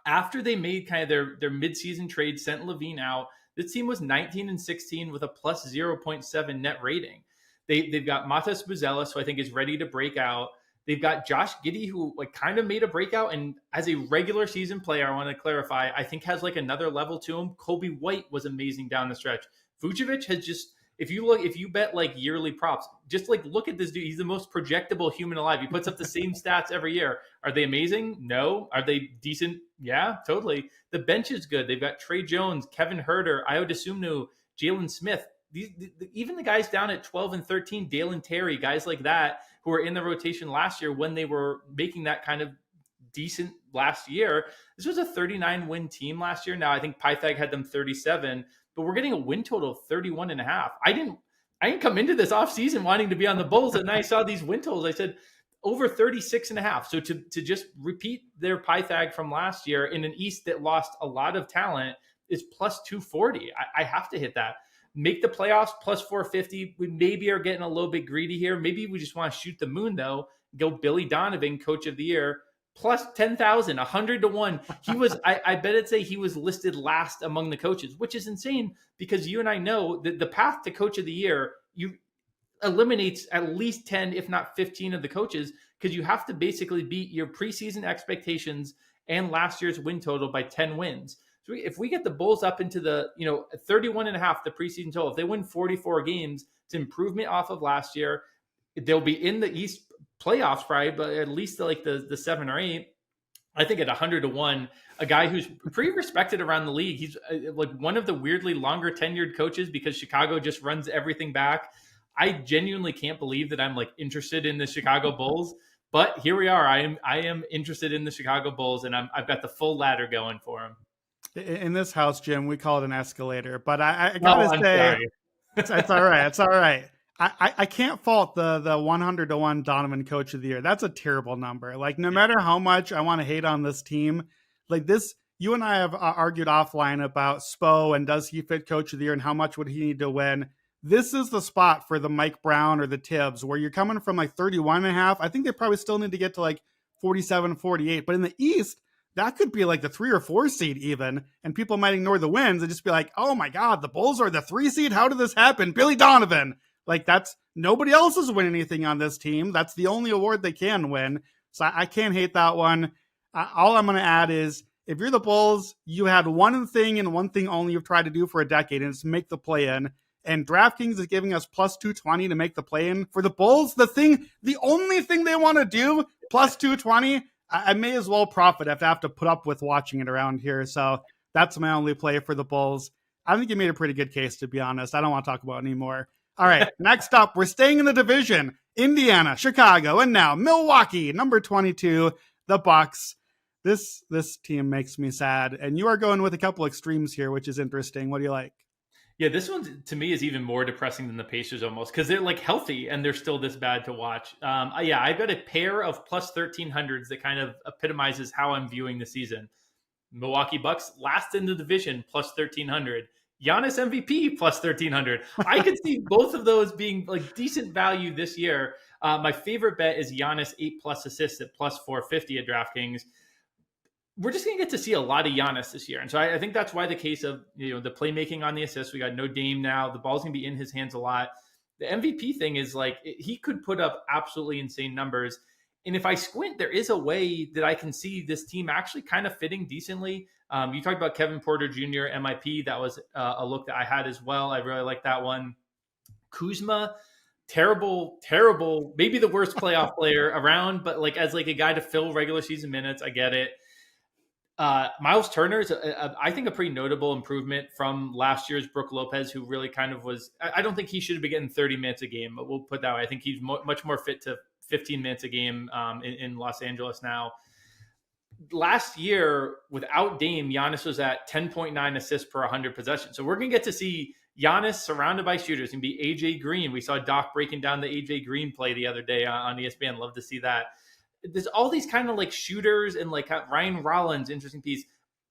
After they made kind of their midseason trade, sent Levine out, this team was 19-16 with a plus 0.7 net rating. They've got Matas Buzela, so I think is ready to break out. They've got Josh Giddey, who like kind of made a breakout, and as a regular season player, I want to clarify, I think has like another level to him. Kobe White was amazing down the stretch. Vucevic has just, if you bet like yearly props, just like look at this dude. He's the most projectable human alive. He puts up the same stats every year. Are they amazing? No. Are they decent? Yeah, totally. The bench is good. They've got Trey Jones, Kevin Huerter, Ayo Dosunmu, Jalen Smith. Even the guys down at 12 and 13, Dalen Terry, guys like that, who were in the rotation last year when they were making that kind of decent last year. This was a 39-win team last year. Now, I think Pythag had them 37, but we're getting a win total of 31 and a half. I didn't come into this offseason wanting to be on the Bulls, and I saw these win totals. I said over 36 and a half. So to just repeat their Pythag from last year in an East that lost a lot of talent is plus 240. I have to hit that. Make the playoffs plus 450. We maybe are getting a little bit greedy here. Maybe we just want to shoot the moon, though. Go Billy Donovan, coach of the year, plus 10,000, 100 to 1. He was, I bet it'd say he was listed last among the coaches, which is insane because you and I know that the path to coach of the year, you eliminates at least 10, if not 15 of the coaches, because you have to basically beat your preseason expectations and last year's win total by 10 wins. So if we get the Bulls up into the, 31 and a half, the preseason total, if they win 44 games, it's improvement off of last year. They'll be in the East playoffs probably, but at least like the 7 or 8. I think at 100 to 1, a guy who's pretty respected around the league. He's like one of the weirdly longer tenured coaches because Chicago just runs everything back. I genuinely can't believe that I'm like interested in the Chicago Bulls, but here we are. I am interested in the Chicago Bulls, and I've got the full ladder going for them. In this house, Jim, we call it an escalator, but I gotta say, it's all right. It's all right. I can't fault the 100 to 1 Donovan coach of the year. That's a terrible number. Like, no matter how much I want to hate on this team, like this, you and I have argued offline about Spo and does he fit coach of the year and how much would he need to win. This is the spot for the Mike Brown or the Tibbs where you're coming from like 31 and a half. I think they probably still need to get to like 47, 48, but in the East, that could be like the 3 or 4 seed even, and people might ignore the wins and just be like, oh my God, the Bulls are the 3 seed? How did this happen? Billy Donovan. Like, that's, nobody else is winning anything on this team. That's the only award they can win. So I can't hate that one. All I'm going to add is, if you're the Bulls, you had one thing and one thing only you've tried to do for a decade, and it's make the play-in. And DraftKings is giving us plus 220 to make the play-in. For the Bulls, the only thing they want to do, plus 220, I may as well profit if I have to put up with watching it around here. So that's my only play for the Bulls. I think you made a pretty good case, to be honest. I don't want to talk about it anymore. All right, next up, we're staying in the division. Indiana, Chicago, and now Milwaukee, number 22, the Bucks. This team makes me sad. And you are going with a couple extremes here, which is interesting. What do you like? Yeah, this one to me is even more depressing than the Pacers almost because they're like healthy and they're still this bad to watch. I've got a pair of plus 1300s that kind of epitomizes how I'm viewing the season. Milwaukee Bucks last in the division plus 1300. Giannis MVP plus 1300. I could see both of those being like decent value this year. My favorite bet is Giannis 8+ assists at plus 450 at DraftKings. we're just going to get to see a lot of Giannis this year. And so I think that's why the case of, the playmaking on the assists, we got no Dame now. The ball's going to be in his hands a lot. The MVP thing is like, he could put up absolutely insane numbers. And if I squint, there is a way that I can see this team actually kind of fitting decently. You talked about Kevin Porter Jr., MIP. That was a look that I had as well. I really like that one. Kuzma, terrible, maybe the worst playoff player around, but like as like a guy to fill regular season minutes, I get it. Miles Turner is, I think, a pretty notable improvement from last year's Brook Lopez, who really kind of was. I don't think he should have been getting 30 minutes a game, but we'll put that way. I think he's much more fit to 15 minutes a game in Los Angeles now. Last year, without Dame, Giannis was at 10.9 assists per 100 possessions. So we're going to get to see Giannis surrounded by shooters and be AJ Green. We saw Doc breaking down the AJ Green play the other day on ESPN. Love to see that. There's all these kind of like shooters and like Ryan Rollins, interesting piece.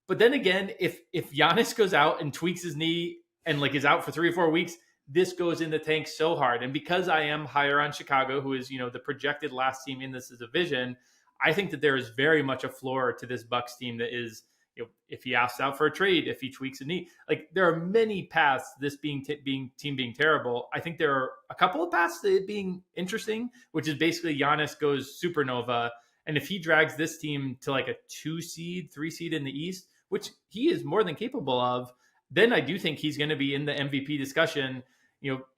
But then again, if Giannis goes out and tweaks his knee and like is out for 3 or 4 weeks, this goes in the tank so hard. And because I am higher on Chicago, who is, the projected last team in this division, I think that there is very much a floor to this Bucks team that is, if he asks out for a trade, if he tweaks a knee, like there are many paths. This team being terrible. I think there are a couple of paths to it being interesting, which is basically Giannis goes supernova, and if he drags this team to like a 2 seed, 3 seed in the East, which he is more than capable of, then I do think he's going to be in the MVP discussion.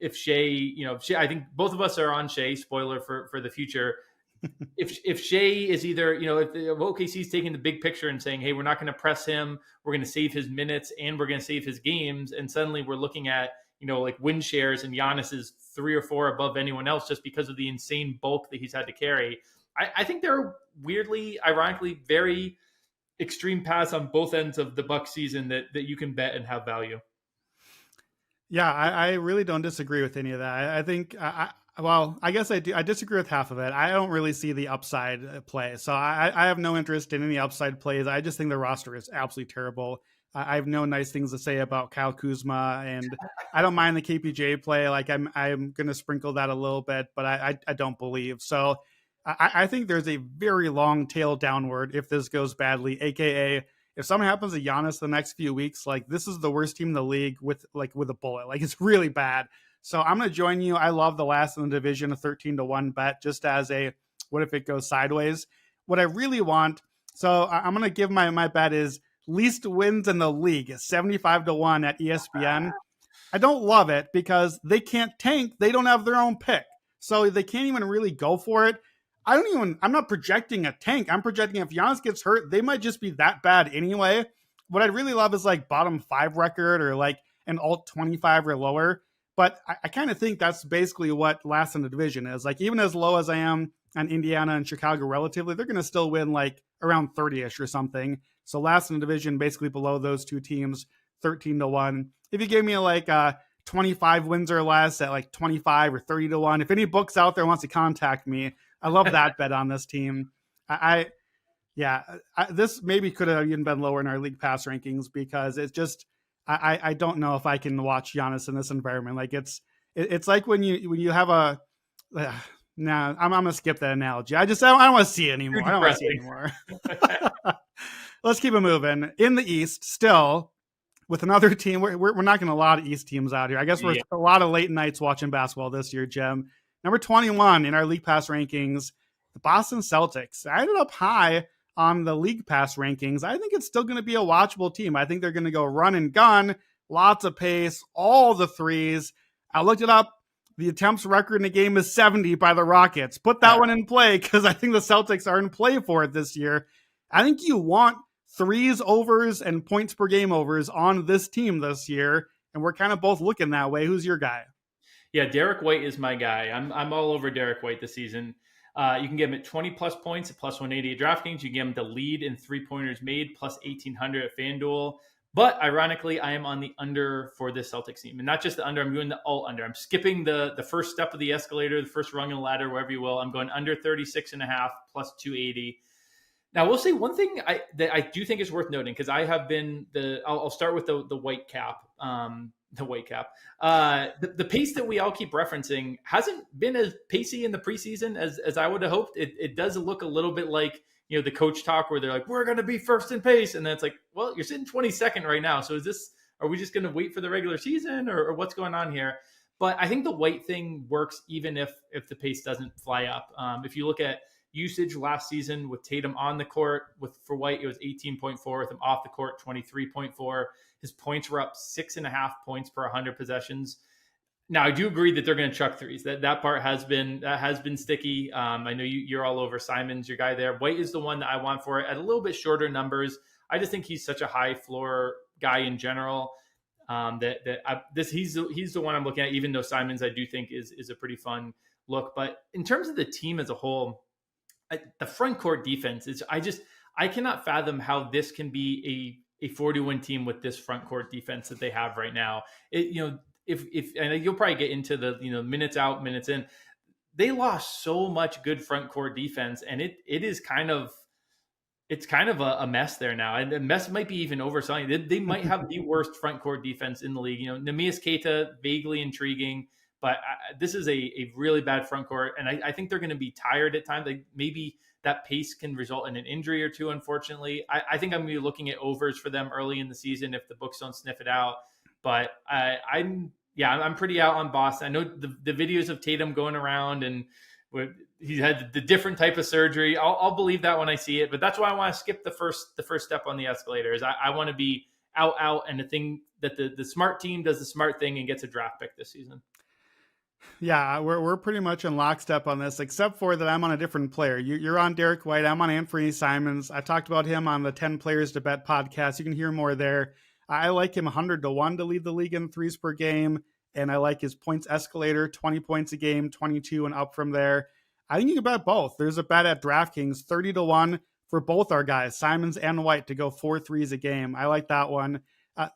If Shea, I think both of us are on Shea. Spoiler for the future. If Shea is either, if OKC's taking the big picture and saying, hey, we're not going to press him, we're going to save his minutes and we're going to save his games, and suddenly we're looking at, like win shares and Giannis is 3 or 4 above anyone else just because of the insane bulk that he's had to carry. I think there are weirdly, ironically, very extreme paths on both ends of the Bucks season that you can bet and have value. Yeah, I really don't disagree with any of that. I think, well, I guess I do. I disagree with half of it. I don't really see the upside play. So I have no interest in any upside plays. I just think the roster is absolutely terrible. I have no nice things to say about Kyle Kuzma, and I don't mind the KPJ play. Like I'm going to sprinkle that a little bit, but I don't believe. So I think there's a very long tail downward if this goes badly, AKA if something happens to Giannis the next few weeks, like this is the worst team in the league with a bullet. Like it's really bad. So I'm going to join you. I love the last in the division, a 13-1 bet, just as a, what if it goes sideways? What I really want, so I'm going to give my bet is least wins in the league, 75-1 at ESPN. I don't love it because they can't tank. They don't have their own pick. So they can't even really go for it. I'm not projecting a tank. I'm projecting if Giannis gets hurt, they might just be that bad anyway. What I'd really love is like bottom 5 record or like an alt 25 or lower. But I kind of think that's basically what last in the division is. Like even as low as I am on Indiana and Chicago relatively, they're going to still win like around 30-ish or something. So last in the division, basically below those two teams, 13-1. If you gave me like 25 wins or less at like 25 or 30-1, if any books out there wants to contact me, I love that bet on this team. This maybe could have even been lower in our league pass rankings because it's just, I don't know if I can watch Giannis in this environment. Like it's like when you have a, I'm going to skip that analogy. I don't want to see it anymore. I don't want to see it anymore. Let's keep it moving. In the East, still with another team, we're knocking a lot of East teams out here. I guess we're a lot of late nights watching basketball this year, Jim. Number 21 in our league pass rankings, the Boston Celtics. I ended up high on the league pass rankings. I think it's still going to be a watchable team. I think they're going to go run and gun, lots of pace, all the threes. I looked it up. The attempts record in the game is 70 by the Rockets. Put that one in play because I think the Celtics are in play for it this year. I think you want threes overs and points per game overs on this team this year, and we're kind of both looking that way. Who's your guy? Yeah, Derek White is my guy. I'm all over Derek White this season. You can get him at 20 plus points at plus 180 at DraftKings. You can get him the lead in 3-pointers made plus 1,800 at FanDuel. But ironically, I am on the under for this Celtics team. And not just the under, I'm doing the alt under. I'm skipping the first step of the escalator, the first rung in the ladder, wherever you will. I'm going under 36.5 plus 280. Now, we'll say one thing that I do think is worth noting, because I have been I'll start with the White cap. the Whitecap. The pace that we all keep referencing hasn't been as pacey in the preseason as I would have hoped. It does look a little bit like, the coach talk where they're like, we're going to be first in pace. And then it's like, well, you're sitting 22nd right now. So are we just going to wait for the regular season or what's going on here? But I think the White thing works even if the pace doesn't fly up. If you look at usage last season with Tatum on the court, for White, it was 18.4, with him off the court, 23.4. His points were up 6.5 points per 100 possessions. Now, I do agree that they're going to chuck threes. That part has been sticky. I know you're all over Simons, your guy there. White is the one that I want for it at a little bit shorter numbers. I just think he's such a high floor guy in general. He's the one I'm looking at. Even though Simons, I do think is a pretty fun look. But in terms of the team as a whole, the front court defense is. I cannot fathom how this can be a 40-win team with this front court defense that they have right now. If and you'll probably get into the minutes out, minutes in, they lost so much good front court defense, and it's kind of a mess there now. And the mess might be even overselling. They might have the worst front court defense in the league. Neemias Queta, vaguely intriguing, but this is a really bad front court, and I think they're going to be tired at times. Like maybe that pace can result in an injury or two. Unfortunately, I think I'm going to be looking at overs for them early in the season if the books don't sniff it out. But I'm pretty out on Boston. I know the videos of Tatum going around and he had the different type of surgery. I'll believe that when I see it, but that's why I want to skip the first step on the escalator. Is I want to be out, and the thing that the smart team does the smart thing and gets a draft pick this season. Yeah, we're pretty much in lockstep on this, except for that I'm on a different player. You're on Derek White. I'm on Anthony Simons. I talked about him on the 10 Players to Bet podcast. You can hear more there. I like him 100-1 to lead the league in threes per game, and I like his points escalator, 20 points a game, 22 and up from there. I think you can bet both. There's a bet at DraftKings, 30-1 for both our guys, Simons and White, to go 4 threes a game. I like that one.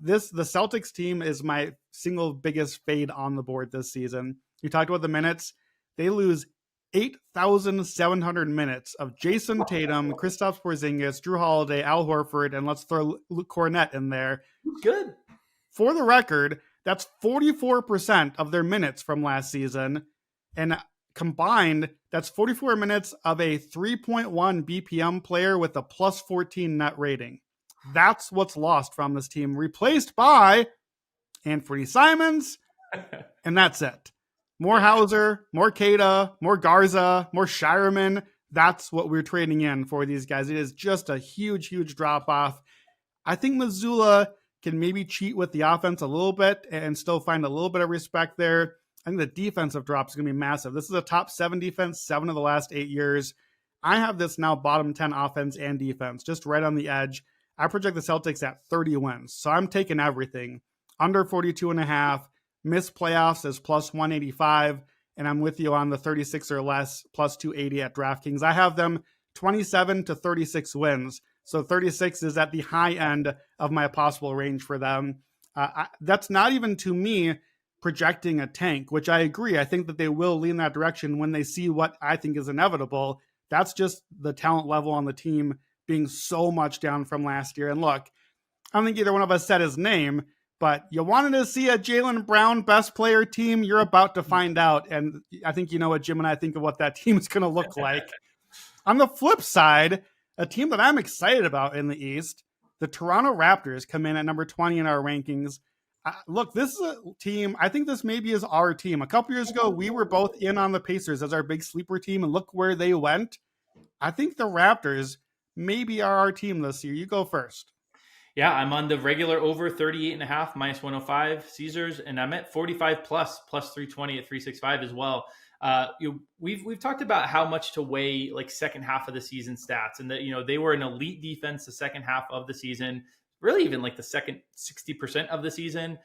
The Celtics team is my single biggest fade on the board this season. You talked about the minutes. They lose 8,700 minutes of Jason Tatum, Kristaps Porzingis, Drew Holiday, Al Horford, and let's throw Luke Cornett in there. Good. For the record, that's 44% of their minutes from last season. And combined, that's 44 minutes of a 3.1 BPM player with a plus 14 net rating. That's what's lost from this team, replaced by Anthony Simons, and that's it. More Hauser, more Queta, more Garza, more Shireman. That's what we're trading in for these guys. It is just a huge, huge drop-off. I think Missoula can maybe cheat with the offense a little bit and still find a little bit of respect there. I think the defensive drop is going to be massive. This is a top 7 defense, 7 of the last 8 years. I have this now bottom 10 offense and defense, just right on the edge. I project the Celtics at 30 wins. So I'm taking everything. Under 42.5. Miss playoffs is plus 185, and I'm with you on the 36 or less, plus 280 at DraftKings. I have them 27 to 36 wins. So 36 is at the high end of my possible range for them. That's not even, to me, projecting a tank, which I agree. I think that they will lean that direction when they see what I think is inevitable. That's just the talent level on the team being so much down from last year. And look, I don't think either one of us said his name, but you wanted to see a Jaylen Brown best player team, you're about to find out. And I think you know what Jim and I think of what that team is going to look like. On the flip side, a team that I'm excited about in the East, the Toronto Raptors come in at number 20 in our rankings. Look, this is a team, I think this maybe is our team. A couple years ago, we were both in on the Pacers as our big sleeper team, and look where they went. I think the Raptors maybe are our team this year. You go first. Yeah, I'm on the regular over 38.5 minus 105 Caesars, and I'm at 45 plus 320 at 365 as well. We've talked about how much to weigh like second half of the season stats, and that they were an elite defense the second half of the season, really even like the second 60% of the season.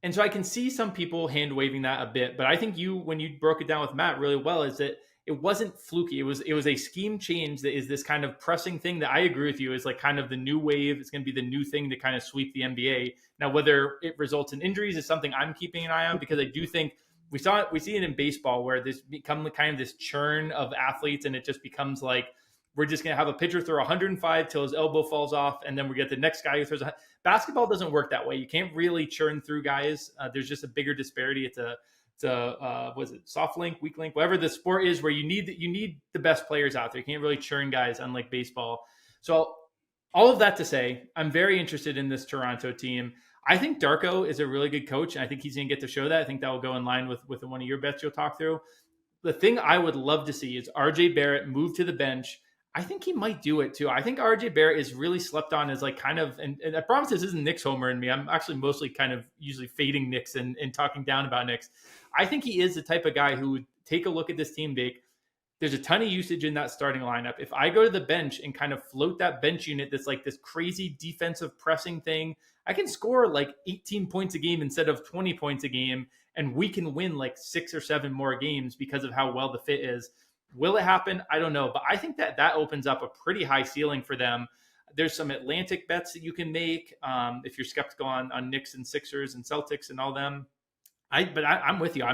And so I can see some people hand waving that a bit, but I think when you broke it down with Matt really well, is that it wasn't fluky. It was a scheme change that is this kind of pressing thing that I agree with you is like kind of the new wave. It's going to be the new thing to kind of sweep the NBA. Now, whether it results in injuries is something I'm keeping an eye on, because I do think we see it in baseball where there's become kind of this churn of athletes, and it just becomes like we're just going to have a pitcher throw 105 till his elbow falls off, and then we get the next guy who throws a. Basketball doesn't work that way. You can't really churn through guys. There's just a bigger disparity. It's a was it soft link, weak link, whatever the sport is, where you need the best players out there. You can't really churn guys, unlike baseball. So all of that to say, I'm very interested in this Toronto team. I think Darko is a really good coach, and I think he's going to get to show that. I think that will go in line with one of your bets you'll talk through. The thing I would love to see is RJ Barrett move to the bench. I think he might do it too. I think RJ Barrett is really slept on as like kind of, and I promise this isn't Knicks homer in me. I'm actually mostly kind of usually fading Knicks and talking down about Knicks. I think he is the type of guy who would take a look at this team, Bake. There's a ton of usage in that starting lineup. If I go to the bench and kind of float that bench unit that's like this crazy defensive pressing thing, I can score like 18 points a game instead of 20 points a game, and we can win like 6 or 7 more games because of how well the fit is. Will it happen? I don't know. But I think that opens up a pretty high ceiling for them. There's some Atlantic bets that you can make if you're skeptical on Knicks and Sixers and Celtics and all them. I'm with you.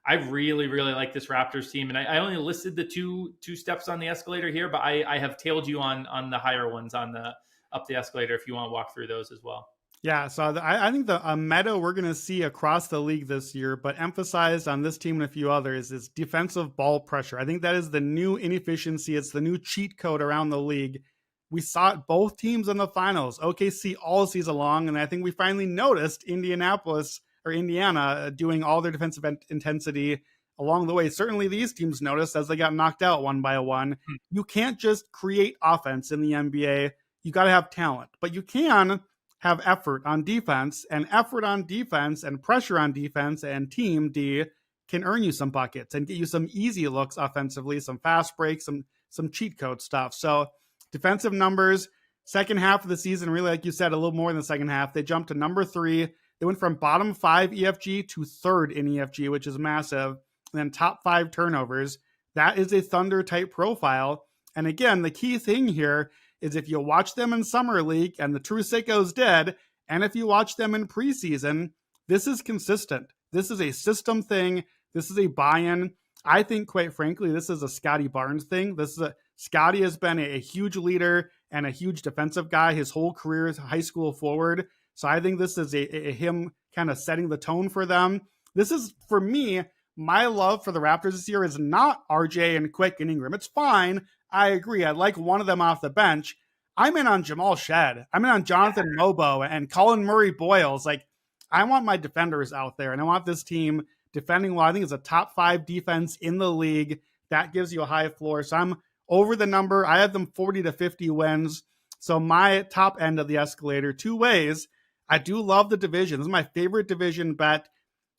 I really, really like this Raptors team. And I only listed the two steps on the escalator here, but I have tailed you on the higher ones up the escalator if you want to walk through those as well. Yeah, so I think the meta we're going to see across the league this year, but emphasized on this team and a few others, is defensive ball pressure. I think that is the new inefficiency. It's the new cheat code around the league. We saw it both teams in the finals, OKC all season long, and I think we finally noticed Indiana doing all their defensive intensity along the way. Certainly these teams noticed as they got knocked out one by one. You can't just create offense in the NBA. You got to have talent, but you can have effort on defense, and pressure on defense and team D can earn you some buckets and get you some easy looks offensively, some fast breaks, some cheat code stuff. So defensive numbers, second half of the season, really, like you said, a little more than the second half. They jumped to number 3. They went from bottom 5 EFG to 3rd in EFG, which is massive. And then top 5 turnovers. That is a Thunder type profile. And again, the key thing here is if you watch them in Summer League and the true sicko's dead, and if you watch them in preseason, this is consistent. This is a system thing. This is a buy-in. I think, quite frankly, this is a Scotty Barnes thing. Scotty has been a huge leader and a huge defensive guy his whole career as a high school forward. So I think this is a him kind of setting the tone for them. This is, for me, my love for the Raptors this year is not RJ and Quick and Ingram. It's fine. I agree. I'd like one of them off the bench. I'm in on Jamal Shed. I'm in on Jonathan Mobo and Colin Murray Boyles. Like, I want my defenders out there, and I want this team defending well. I think it's a top 5 defense in the league. That gives you a high floor. So I'm over the number. I have them 40 to 50 wins. So my top end of the escalator, 2 ways. I do love the division. This is my favorite division bet.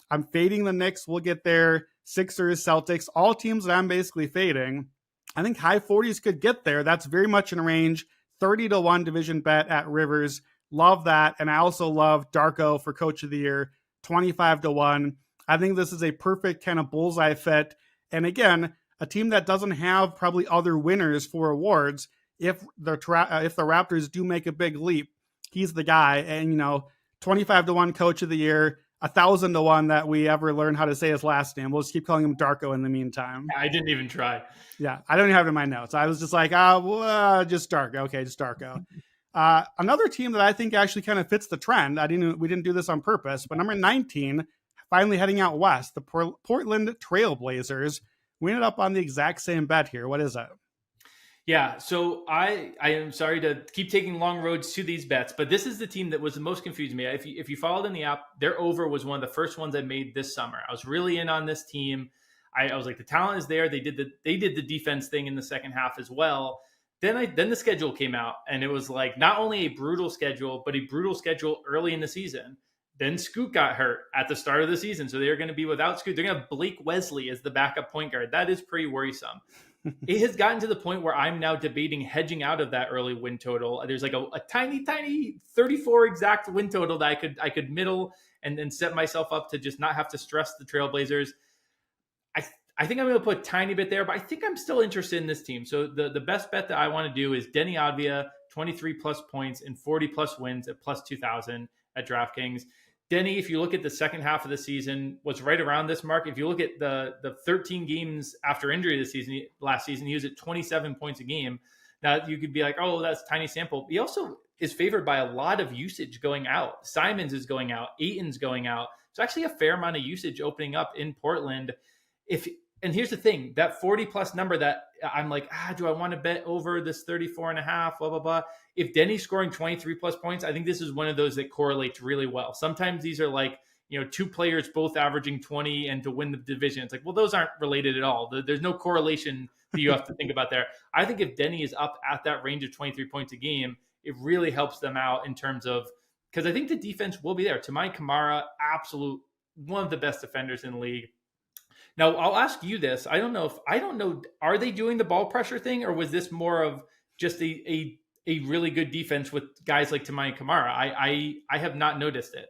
I'm fading the Knicks. We'll get there. Sixers, Celtics, all teams that I'm basically fading. I think high 40s could get there. That's very much in range. 30 to 1 division bet at Rivers. Love that. And I also love Darko for Coach of the Year. 25 to 1. I think this is a perfect kind of bullseye fit. And again, a team that doesn't have probably other winners for awards. If the Raptors do make a big leap, he's the guy. And, 25 to 1 Coach of the Year. 1,000 to 1 that we ever learn how to say his last name. We'll just keep calling him Darko in the meantime. I didn't even try. Yeah, I don't even have it in my notes. I was just like, just Darko. Okay, just Darko. Another team that I think actually kind of fits the trend. We didn't do this on purpose, but number 19, finally heading out west, the Portland Trailblazers. We ended up on the exact same bet here. What is it? Yeah, so I am sorry to keep taking long roads to these bets, but this is the team that was the most confusing me. If you followed in the app, their over was one of the first ones I made this summer. I was really in on this team. I was like, the talent is there. They did the defense thing in the second half as well. Then the schedule came out, and it was like not only a brutal schedule, but a brutal schedule early in the season. Then Scoot got hurt at the start of the season, so they're going to be without Scoot. They're going to have Blake Wesley as the backup point guard. That is pretty worrisome. It has gotten to the point where I'm now debating hedging out of that early win total. There's like a tiny 34 exact win total that I could middle and then set myself up to just not have to stress the Trailblazers. I think I'm going to put a tiny bit there, but I think I'm still interested in this team. So the best bet that I want to do is Denny Advia, 23 plus points and 40 plus wins at plus 2,000 at DraftKings. Denny, if you look at the second half of the season, was right around this mark. If you look at the 13 games after injury last season, he was at 27 points a game. Now you could be like, oh, that's tiny sample. He also is favored by a lot of usage going out. Simons is going out. Ayton's going out. So actually a fair amount of usage opening up in Portland. And here's the thing, that 40 plus number that I'm like, do I want to bet over this 34 and a half, blah, blah, blah. If Denny's scoring 23 plus points, I think this is one of those that correlates really well. Sometimes these are like, two players both averaging 20 and to win the division. It's like, well, those aren't related at all. There's no correlation that you have to think about there. I think if Denny is up at that range of 23 points a game, it really helps them out in terms of, because I think the defense will be there. Tamai Kamara, absolute one of the best defenders in the league. Now, I'll ask you this. I don't know. Are they doing the ball pressure thing, or was this more of just a really good defense with guys like Tamai Kamara? I have not noticed it.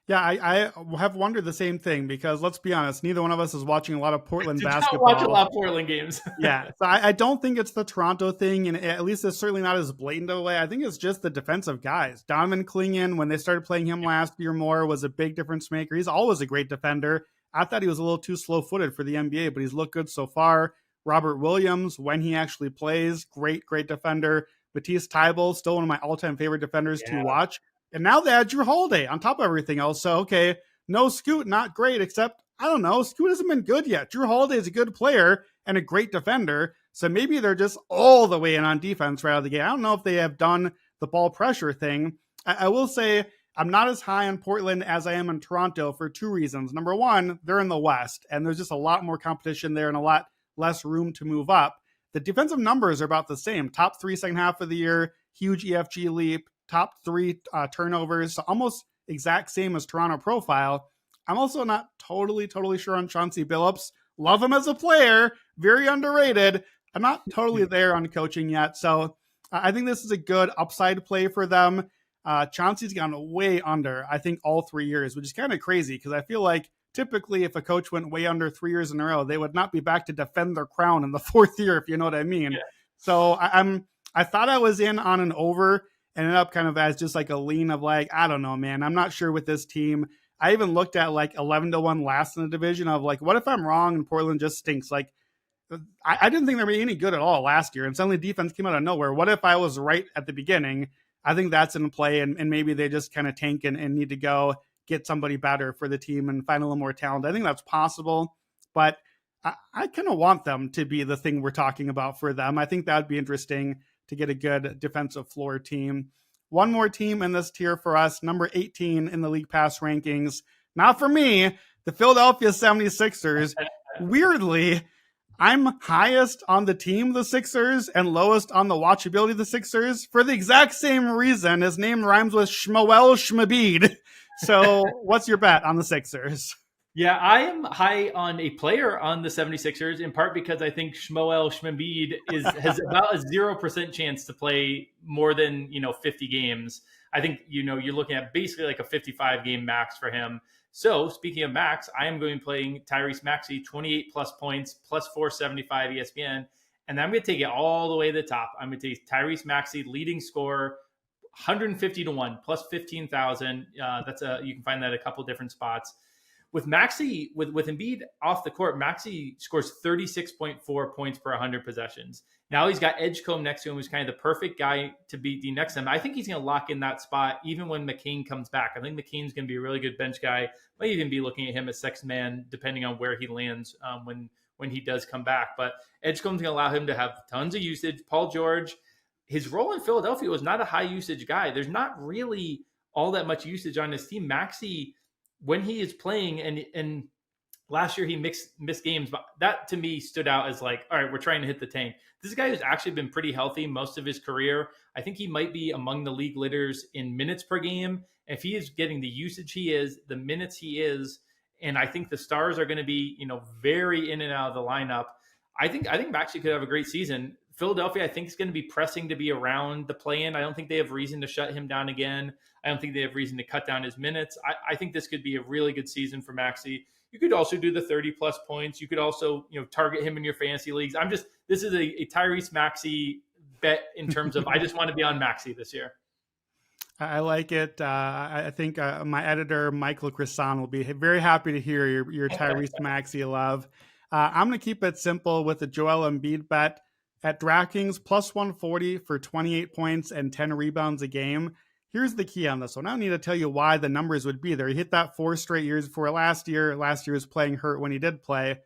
Yeah, I have wondered the same thing, because let's be honest, neither one of us is watching a lot of Portland basketball. Watch a lot of Portland games. Yeah, so I don't think it's the Toronto thing, and at least it's certainly not as blatant a way. I think it's just the defensive guys. Donovan Clingan, when they started playing him last year more, was a big difference maker. He's always a great defender. I thought he was a little too slow-footed for the NBA, but he's looked good so far. Robert Williams, when he actually plays, great defender. Matisse Thybulle, still one of my all-time favorite defenders to watch. And now they add Drew Holiday on top of everything else. So, okay, no Scoot, not great, except, I don't know, Scoot hasn't been good yet. Drew Holiday is a good player and a great defender. So maybe they're just all the way in on defense right out of the gate. I don't know if they have done the ball pressure thing. I will say I'm not as high on Portland as I am in Toronto for two reasons. Number one, they're in the West, and there's just a lot more competition there and a lot less room to move up. The defensive numbers are about the same. Top 3 second half of the year, huge EFG leap. Top 3 turnovers, so almost exact same as Toronto profile. I'm also not totally sure on Chauncey Billups. Love him as a player, very underrated. I'm not totally there on coaching yet, so I think this is a good upside play for them. Chauncey's gone way under, I think, all 3 years, which is kind of crazy, because I feel like typically if a coach went way under 3 years in a row, they would not be back to defend their crown in the 4th year, if you know what I mean. Yeah. So I thought I was in on an over. Ended up kind of as just like a lean of like, I don't know, man. I'm not sure with this team. I even looked at like 11-1 last in the division of like, what if I'm wrong and Portland just stinks? Like, I didn't think they were any good at all last year. And suddenly defense came out of nowhere. What if I was right at the beginning? I think that's in play. And maybe they just kind of tank and need to go get somebody better for the team and find a little more talent. I think that's possible. But I kind of want them to be the thing we're talking about for them. I think that would be interesting to get a good defensive floor team. One more team in this tier for us, number 18 in the league pass rankings. Not for me, the Philadelphia 76ers. Weirdly, I'm highest on the team, the Sixers, and lowest on the watchability of the Sixers for the exact same reason. His name rhymes with Shmuel Shmabid. So what's your bet on the Sixers? Yeah, I am high on a player on the 76ers, in part because I think Shmuel Shmabid has about a 0% chance to play more than 50 games. I think you're looking at basically like a 55 game max for him. So speaking of max, I am going to be playing Tyrese Maxey, 28 plus points, plus 475 ESPN, and I'm going to take it all the way to the top. I'm going to take Tyrese Maxey, leading scorer, 150-1, plus 15,000. You can find that at a couple different spots. With Maxey, with Embiid off the court, Maxey scores 36.4 points per 100 possessions. Now he's got Edgecombe next to him, who's kind of the perfect guy to be the next to him. I think he's going to lock in that spot even when McCain comes back. I think McCain's going to be a really good bench guy. Might even be looking at him as sixth man, depending on where he lands when he does come back. But Edgecombe's going to allow him to have tons of usage. Paul George, his role in Philadelphia was not a high usage guy. There's not really all that much usage on his team. Maxey, when he is playing, and last year he missed games, but that to me stood out as like, all right, we're trying to hit the tank. This is a guy who's actually been pretty healthy most of his career. I think he might be among the league leaders in minutes per game. If he is getting the usage he is, the minutes he is, and I think the stars are going to be, very in and out of the lineup. I think Maxey could have a great season. Philadelphia, I think, is going to be pressing to be around the play-in. I don't think they have reason to shut him down again. I don't think they have reason to cut down his minutes. I think this could be a really good season for Maxey. You could also do the 30-plus points. You could also, target him in your fantasy leagues. This is a Tyrese Maxey bet in terms of I just want to be on Maxey this year. I like it. I think my editor, Michael Crisson, will be very happy to hear your Tyrese Maxey love. I'm going to keep it simple with the Joel Embiid bet. At DraftKings, plus 140 for 28 points and 10 rebounds a game. Here's the key on this one. I don't need to tell you why the numbers would be there. He hit that 4 straight years before last year. Last year was playing hurt when he did play.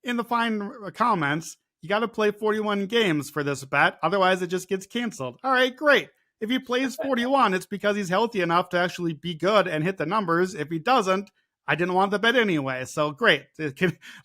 In the fine comments, you got to play 41 games for this bet. Otherwise, it just gets canceled. All right, great. If he plays 41, it's because he's healthy enough to actually be good and hit the numbers. If he doesn't, I didn't want the bet anyway. So great.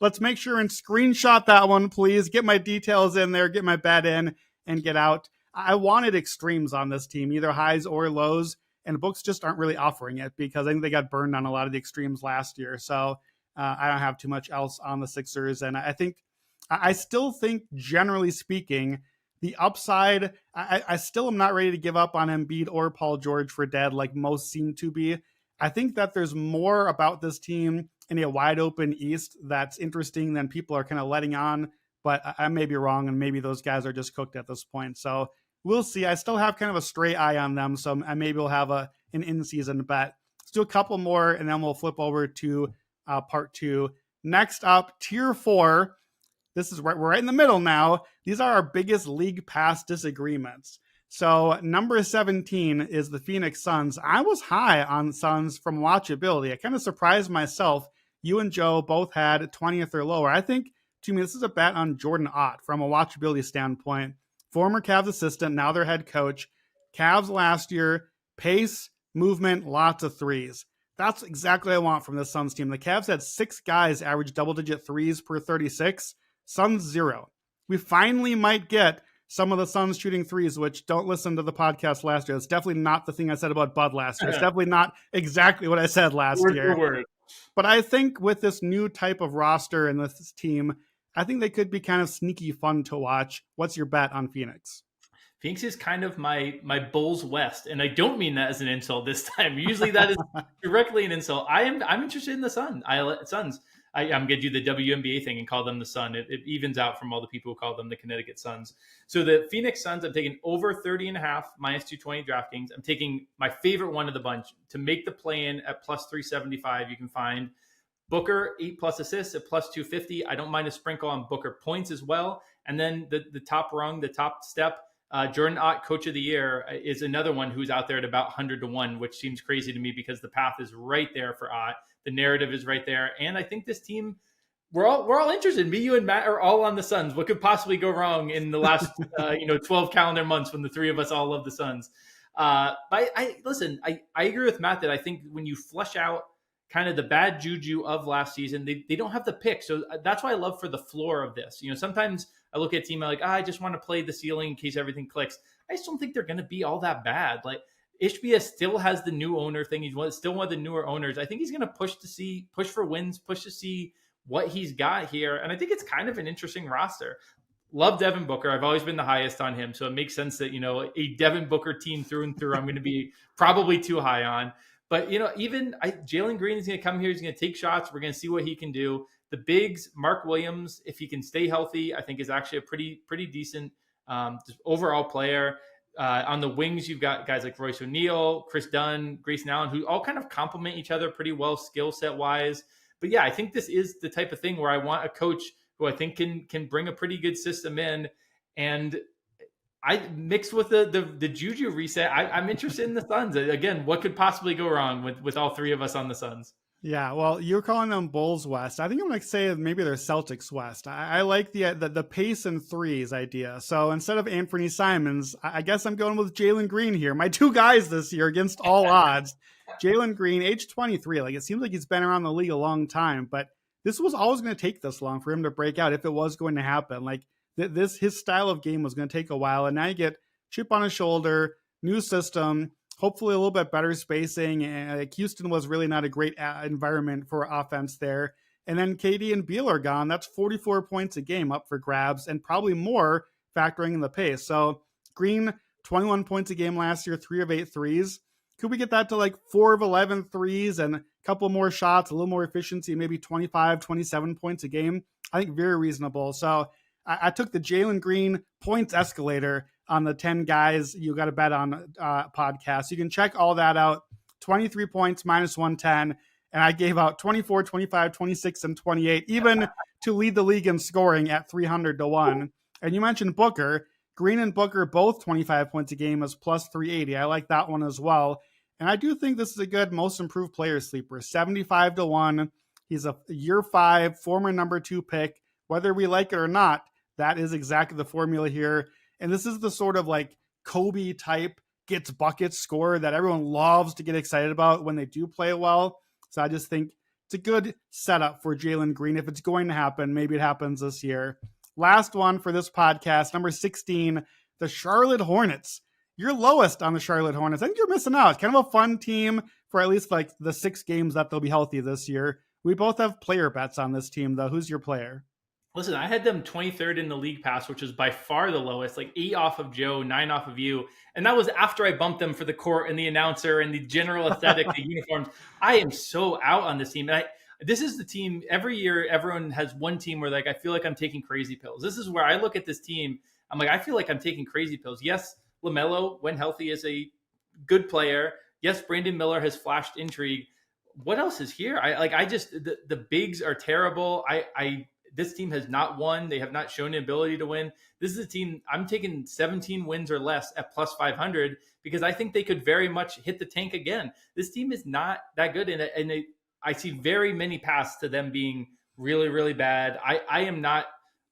Let's make sure and screenshot that one, please. Get my details in there, get my bet in, and get out. I wanted extremes on this team, either highs or lows, and books just aren't really offering it because I think they got burned on a lot of the extremes last year. So I don't have too much else on the Sixers. And I still think, generally speaking, the upside, I still am not ready to give up on Embiid or Paul George for dead like most seem to be. I think that there's more about this team in a wide open East that's interesting than people are kind of letting on, but I may be wrong, and maybe those guys are just cooked at this point. So we'll see. I still have kind of a stray eye on them, so maybe we'll have an in-season bet. Let's do a couple more, and then we'll flip over to part 2. Next up, tier 4. This is we're right in the middle now. These are our biggest league pass disagreements. So number 17 is the Phoenix Suns. I was high on Suns from watchability. I kind of surprised myself. You and Joe both had 20th or lower. I think, to me, this is a bet on Jordan Ott from a watchability standpoint. Former Cavs assistant, now their head coach. Cavs last year, pace, movement, lots of threes. That's exactly what I want from this Suns team. The Cavs had 6 guys average double-digit threes per 36. Suns 0. We finally might get some of the Suns shooting threes, which don't listen to the podcast last year. It's definitely not the thing I said about Bud last year. It's definitely not exactly what I said last year. Word. But I think with this new type of roster and this team, I think they could be kind of sneaky fun to watch. What's your bet on Phoenix? Phoenix is kind of my Bulls West, and I don't mean that as an insult this time. Usually that is directly an insult. I'm interested in the Suns. I'm going to do the WNBA thing and call them the Sun. It evens out from all the people who call them the Connecticut Suns. So the Phoenix Suns, I'm taking over 30.5 minus 220 DraftKings. I'm taking my favorite one of the bunch to make the play-in at plus 375. You can find Booker 8+ assists at plus 250. I don't mind a sprinkle on Booker points as well. And then the top rung, the top step, Jordan Ott, Coach of the Year, is another one who's out there at about 100-1, which seems crazy to me because the path is right there for Ott. The narrative is right there. And I think this team, we're all interested. Me, you, and Matt are all on the Suns. What could possibly go wrong in the last 12 calendar months when the three of us all love the Suns? But I agree with Matt that I think when you flush out kind of the bad juju of last season, they don't have the pick. So that's why I love for the floor of this. Sometimes I look at a team like, I just want to play the ceiling in case everything clicks. I just don't think they're going to be all that bad. Like, Ishbia still has the new owner thing. He's still one of the newer owners. I think he's going to push for wins, push to see what he's got here. And I think it's kind of an interesting roster. Love Devin Booker. I've always been the highest on him. So it makes sense that, a Devin Booker team through and through, I'm going to be probably too high on. But, Jalen Green is going to come here. He's going to take shots. We're going to see what he can do. The bigs, Mark Williams, if he can stay healthy, I think is actually a pretty decent overall player. On the wings, you've got guys like Royce O'Neal, Chris Dunn, Grayson Allen, who all kind of complement each other pretty well skill set wise. But yeah, I think this is the type of thing where I want a coach who I think can bring a pretty good system in. And I mixed with the juju reset. I'm interested in the Suns. Again, what could possibly go wrong with all three of us on the Suns? Yeah, well, you're calling them Bulls West. I think I'm going to say maybe they're Celtics West. I like the pace and threes idea. So instead of Anthony Simons, I guess I'm going with Jalen Green here. My 2 guys this year against all odds. Jalen Green, age 23. Like, it seems like he's been around the league a long time, but this was always going to take this long for him to break out if it was going to happen. Like, his style of game was going to take a while, and now you get chip on his shoulder, new system, hopefully a little bit better spacing. And Houston was really not a great environment for offense there. And then KD and Beal are gone. That's 44 points a game up for grabs, and probably more factoring in the pace. So Green, 21 points a game last year, 3 of 8 threes. Could we get that to like 4 of 11 threes and a couple more shots, a little more efficiency, maybe 25, 27 points a game? I think very reasonable. So I took the Jalen Green points escalator on the 10 guys you got to bet on podcast. You can check all that out. 23 points minus 110. And I gave out 24, 25, 26, and 28, even to lead the league in scoring at 300-1. And you mentioned Booker. Green and Booker both 25 points a game as plus 380. I like that one as well. And I do think this is a good most improved player sleeper. 75-1. He's a year 5, former number 2 pick. Whether we like it or not, that is exactly the formula here. And this is the sort of like Kobe type gets buckets score that everyone loves to get excited about when they do play well. So I just think it's a good setup for Jalen Green. If it's going to happen, maybe it happens this year. Last one for this podcast, number 16, the Charlotte Hornets. You're lowest on the Charlotte Hornets. I think you're missing out. It's kind of a fun team for at least like the 6 games that they'll be healthy this year. We both have player bets on this team, though. Who's your player? Listen, I had them 23rd in the league pass, which is by far the lowest, like 8 off of Joe, 9 off of you. And that was after I bumped them for the court and the announcer and the general aesthetic, the uniforms. I am so out on this team. And this is the team every year. Everyone has one team where like, I feel like I'm taking crazy pills. This is where I look at this team. I'm like, I feel like I'm taking crazy pills. Yes, LaMelo, when healthy, is a good player. Yes, Brandon Miller has flashed intrigue. What else is here? The bigs are terrible. This team has not won. They have not shown the ability to win. This is a team I'm taking 17 wins or less at plus 500 because I think they could very much hit the tank again. This team is not that good. I see very many paths to them being really, really bad. I am not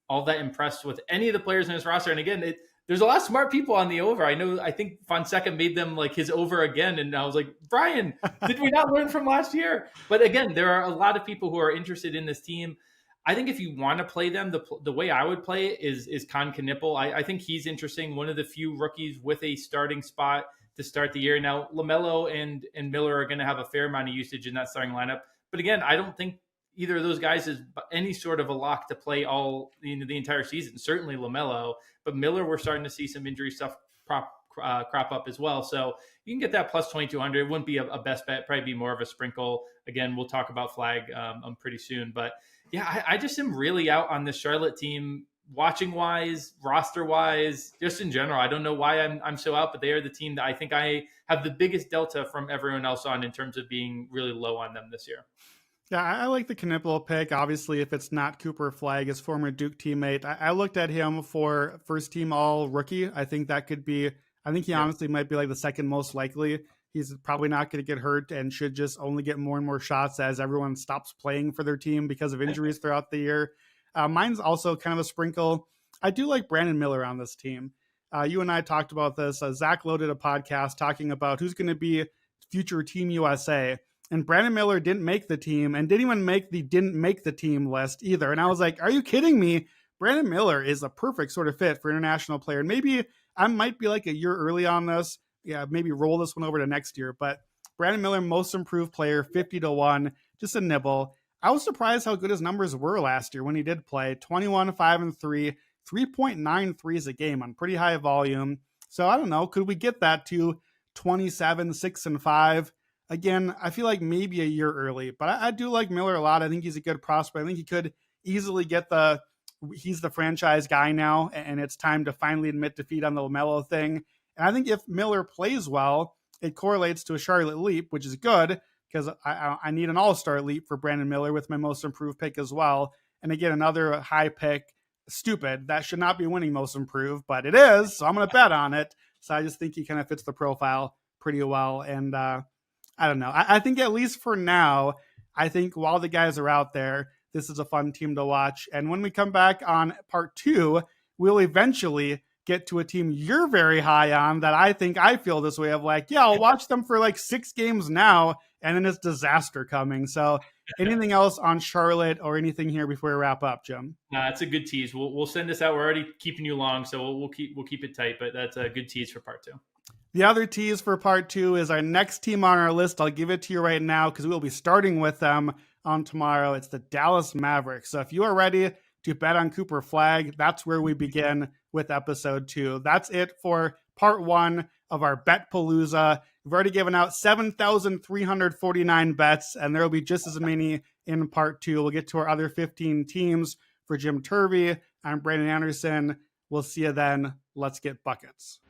all that impressed with any of the players in this roster. And again, there's a lot of smart people on the over. I think Fonseca made them like his over again. And I was like, Brian, did we not learn from last year? But again, there are a lot of people who are interested in this team. I think if you want to play them, the way I would play it is Con Knipple. I think he's interesting. One of the few rookies with a starting spot to start the year. Now, LaMelo and Miller are going to have a fair amount of usage in that starting lineup. But again, I don't think either of those guys is any sort of a lock to play the entire season. Certainly LaMelo, but Miller, we're starting to see some injury stuff crop up as well. So you can get that plus 2,200. It wouldn't be a best bet, probably be more of a sprinkle. Again, we'll talk about flag pretty soon. But yeah, I just am really out on this Charlotte team, watching wise, roster wise, just in general. I don't know why I'm so out, but they are the team that I think I have the biggest delta from everyone else on in terms of being really low on them this year. Yeah, I like the Knipple pick. Obviously, if it's not Cooper Flagg, his former Duke teammate, I looked at him for first team all rookie. I think that could be, I think he honestly might be like the second most likely. He's probably not going to get hurt and should just only get more and more shots as everyone stops playing for their team because of injuries throughout the year. Mine's also kind of a sprinkle. I do like Brandon Miller on this team. You and I talked about this. Zach loaded a podcast talking about who's going to be future Team USA. And Brandon Miller didn't make the team and didn't even make the didn't make the team list either. And I was like, are you kidding me? Brandon Miller is a perfect sort of fit for international player. And maybe I might be like a year early on this. Yeah, maybe roll this one over to next year. But Brandon Miller, most improved player, 50-1, just a nibble. I was surprised how good his numbers were last year when he did play. 21, 5, and 3, 3.9 threes a game on pretty high volume. So I don't know, could we get that to 27, 6, and 5? Again, I feel like maybe a year early, but I do like Miller a lot. I think he's a good prospect. I think he could easily get he's the franchise guy now, and it's time to finally admit defeat on the LaMelo thing. And I think if Miller plays well, it correlates to a Charlotte leap, which is good because I need an all-star leap for Brandon Miller with my most improved pick as well. And again, another high pick. Stupid. That should not be winning most improved, but it is. So I'm going to bet on it. So I just think he kind of fits the profile pretty well. And I don't know. I think at least for now, I think while the guys are out there, this is a fun team to watch. And when we come back on part 2, we'll eventually get to a team you're very high on that I feel this way of like, yeah, I'll watch them for like 6 games now, and then it's disaster coming. So anything else on Charlotte or anything here before we wrap up, Jim? That's a good tease. We'll send this out. We're already keeping you long, so we'll keep it tight, but that's a good tease for part 2. The other tease for part 2 is our next team on our list. I'll give it to you right now because we'll be starting with them on tomorrow. It's the Dallas Mavericks. So if you are ready to bet on Cooper Flagg, that's where we begin with episode 2. That's it for part 1 of our Bet-Palooza. We've already given out 7,349 bets, and there will be just as many in part 2. We'll get to our other 15 teams. For Jim Turvey, I'm Brandon Anderson. We'll see you then. Let's get buckets.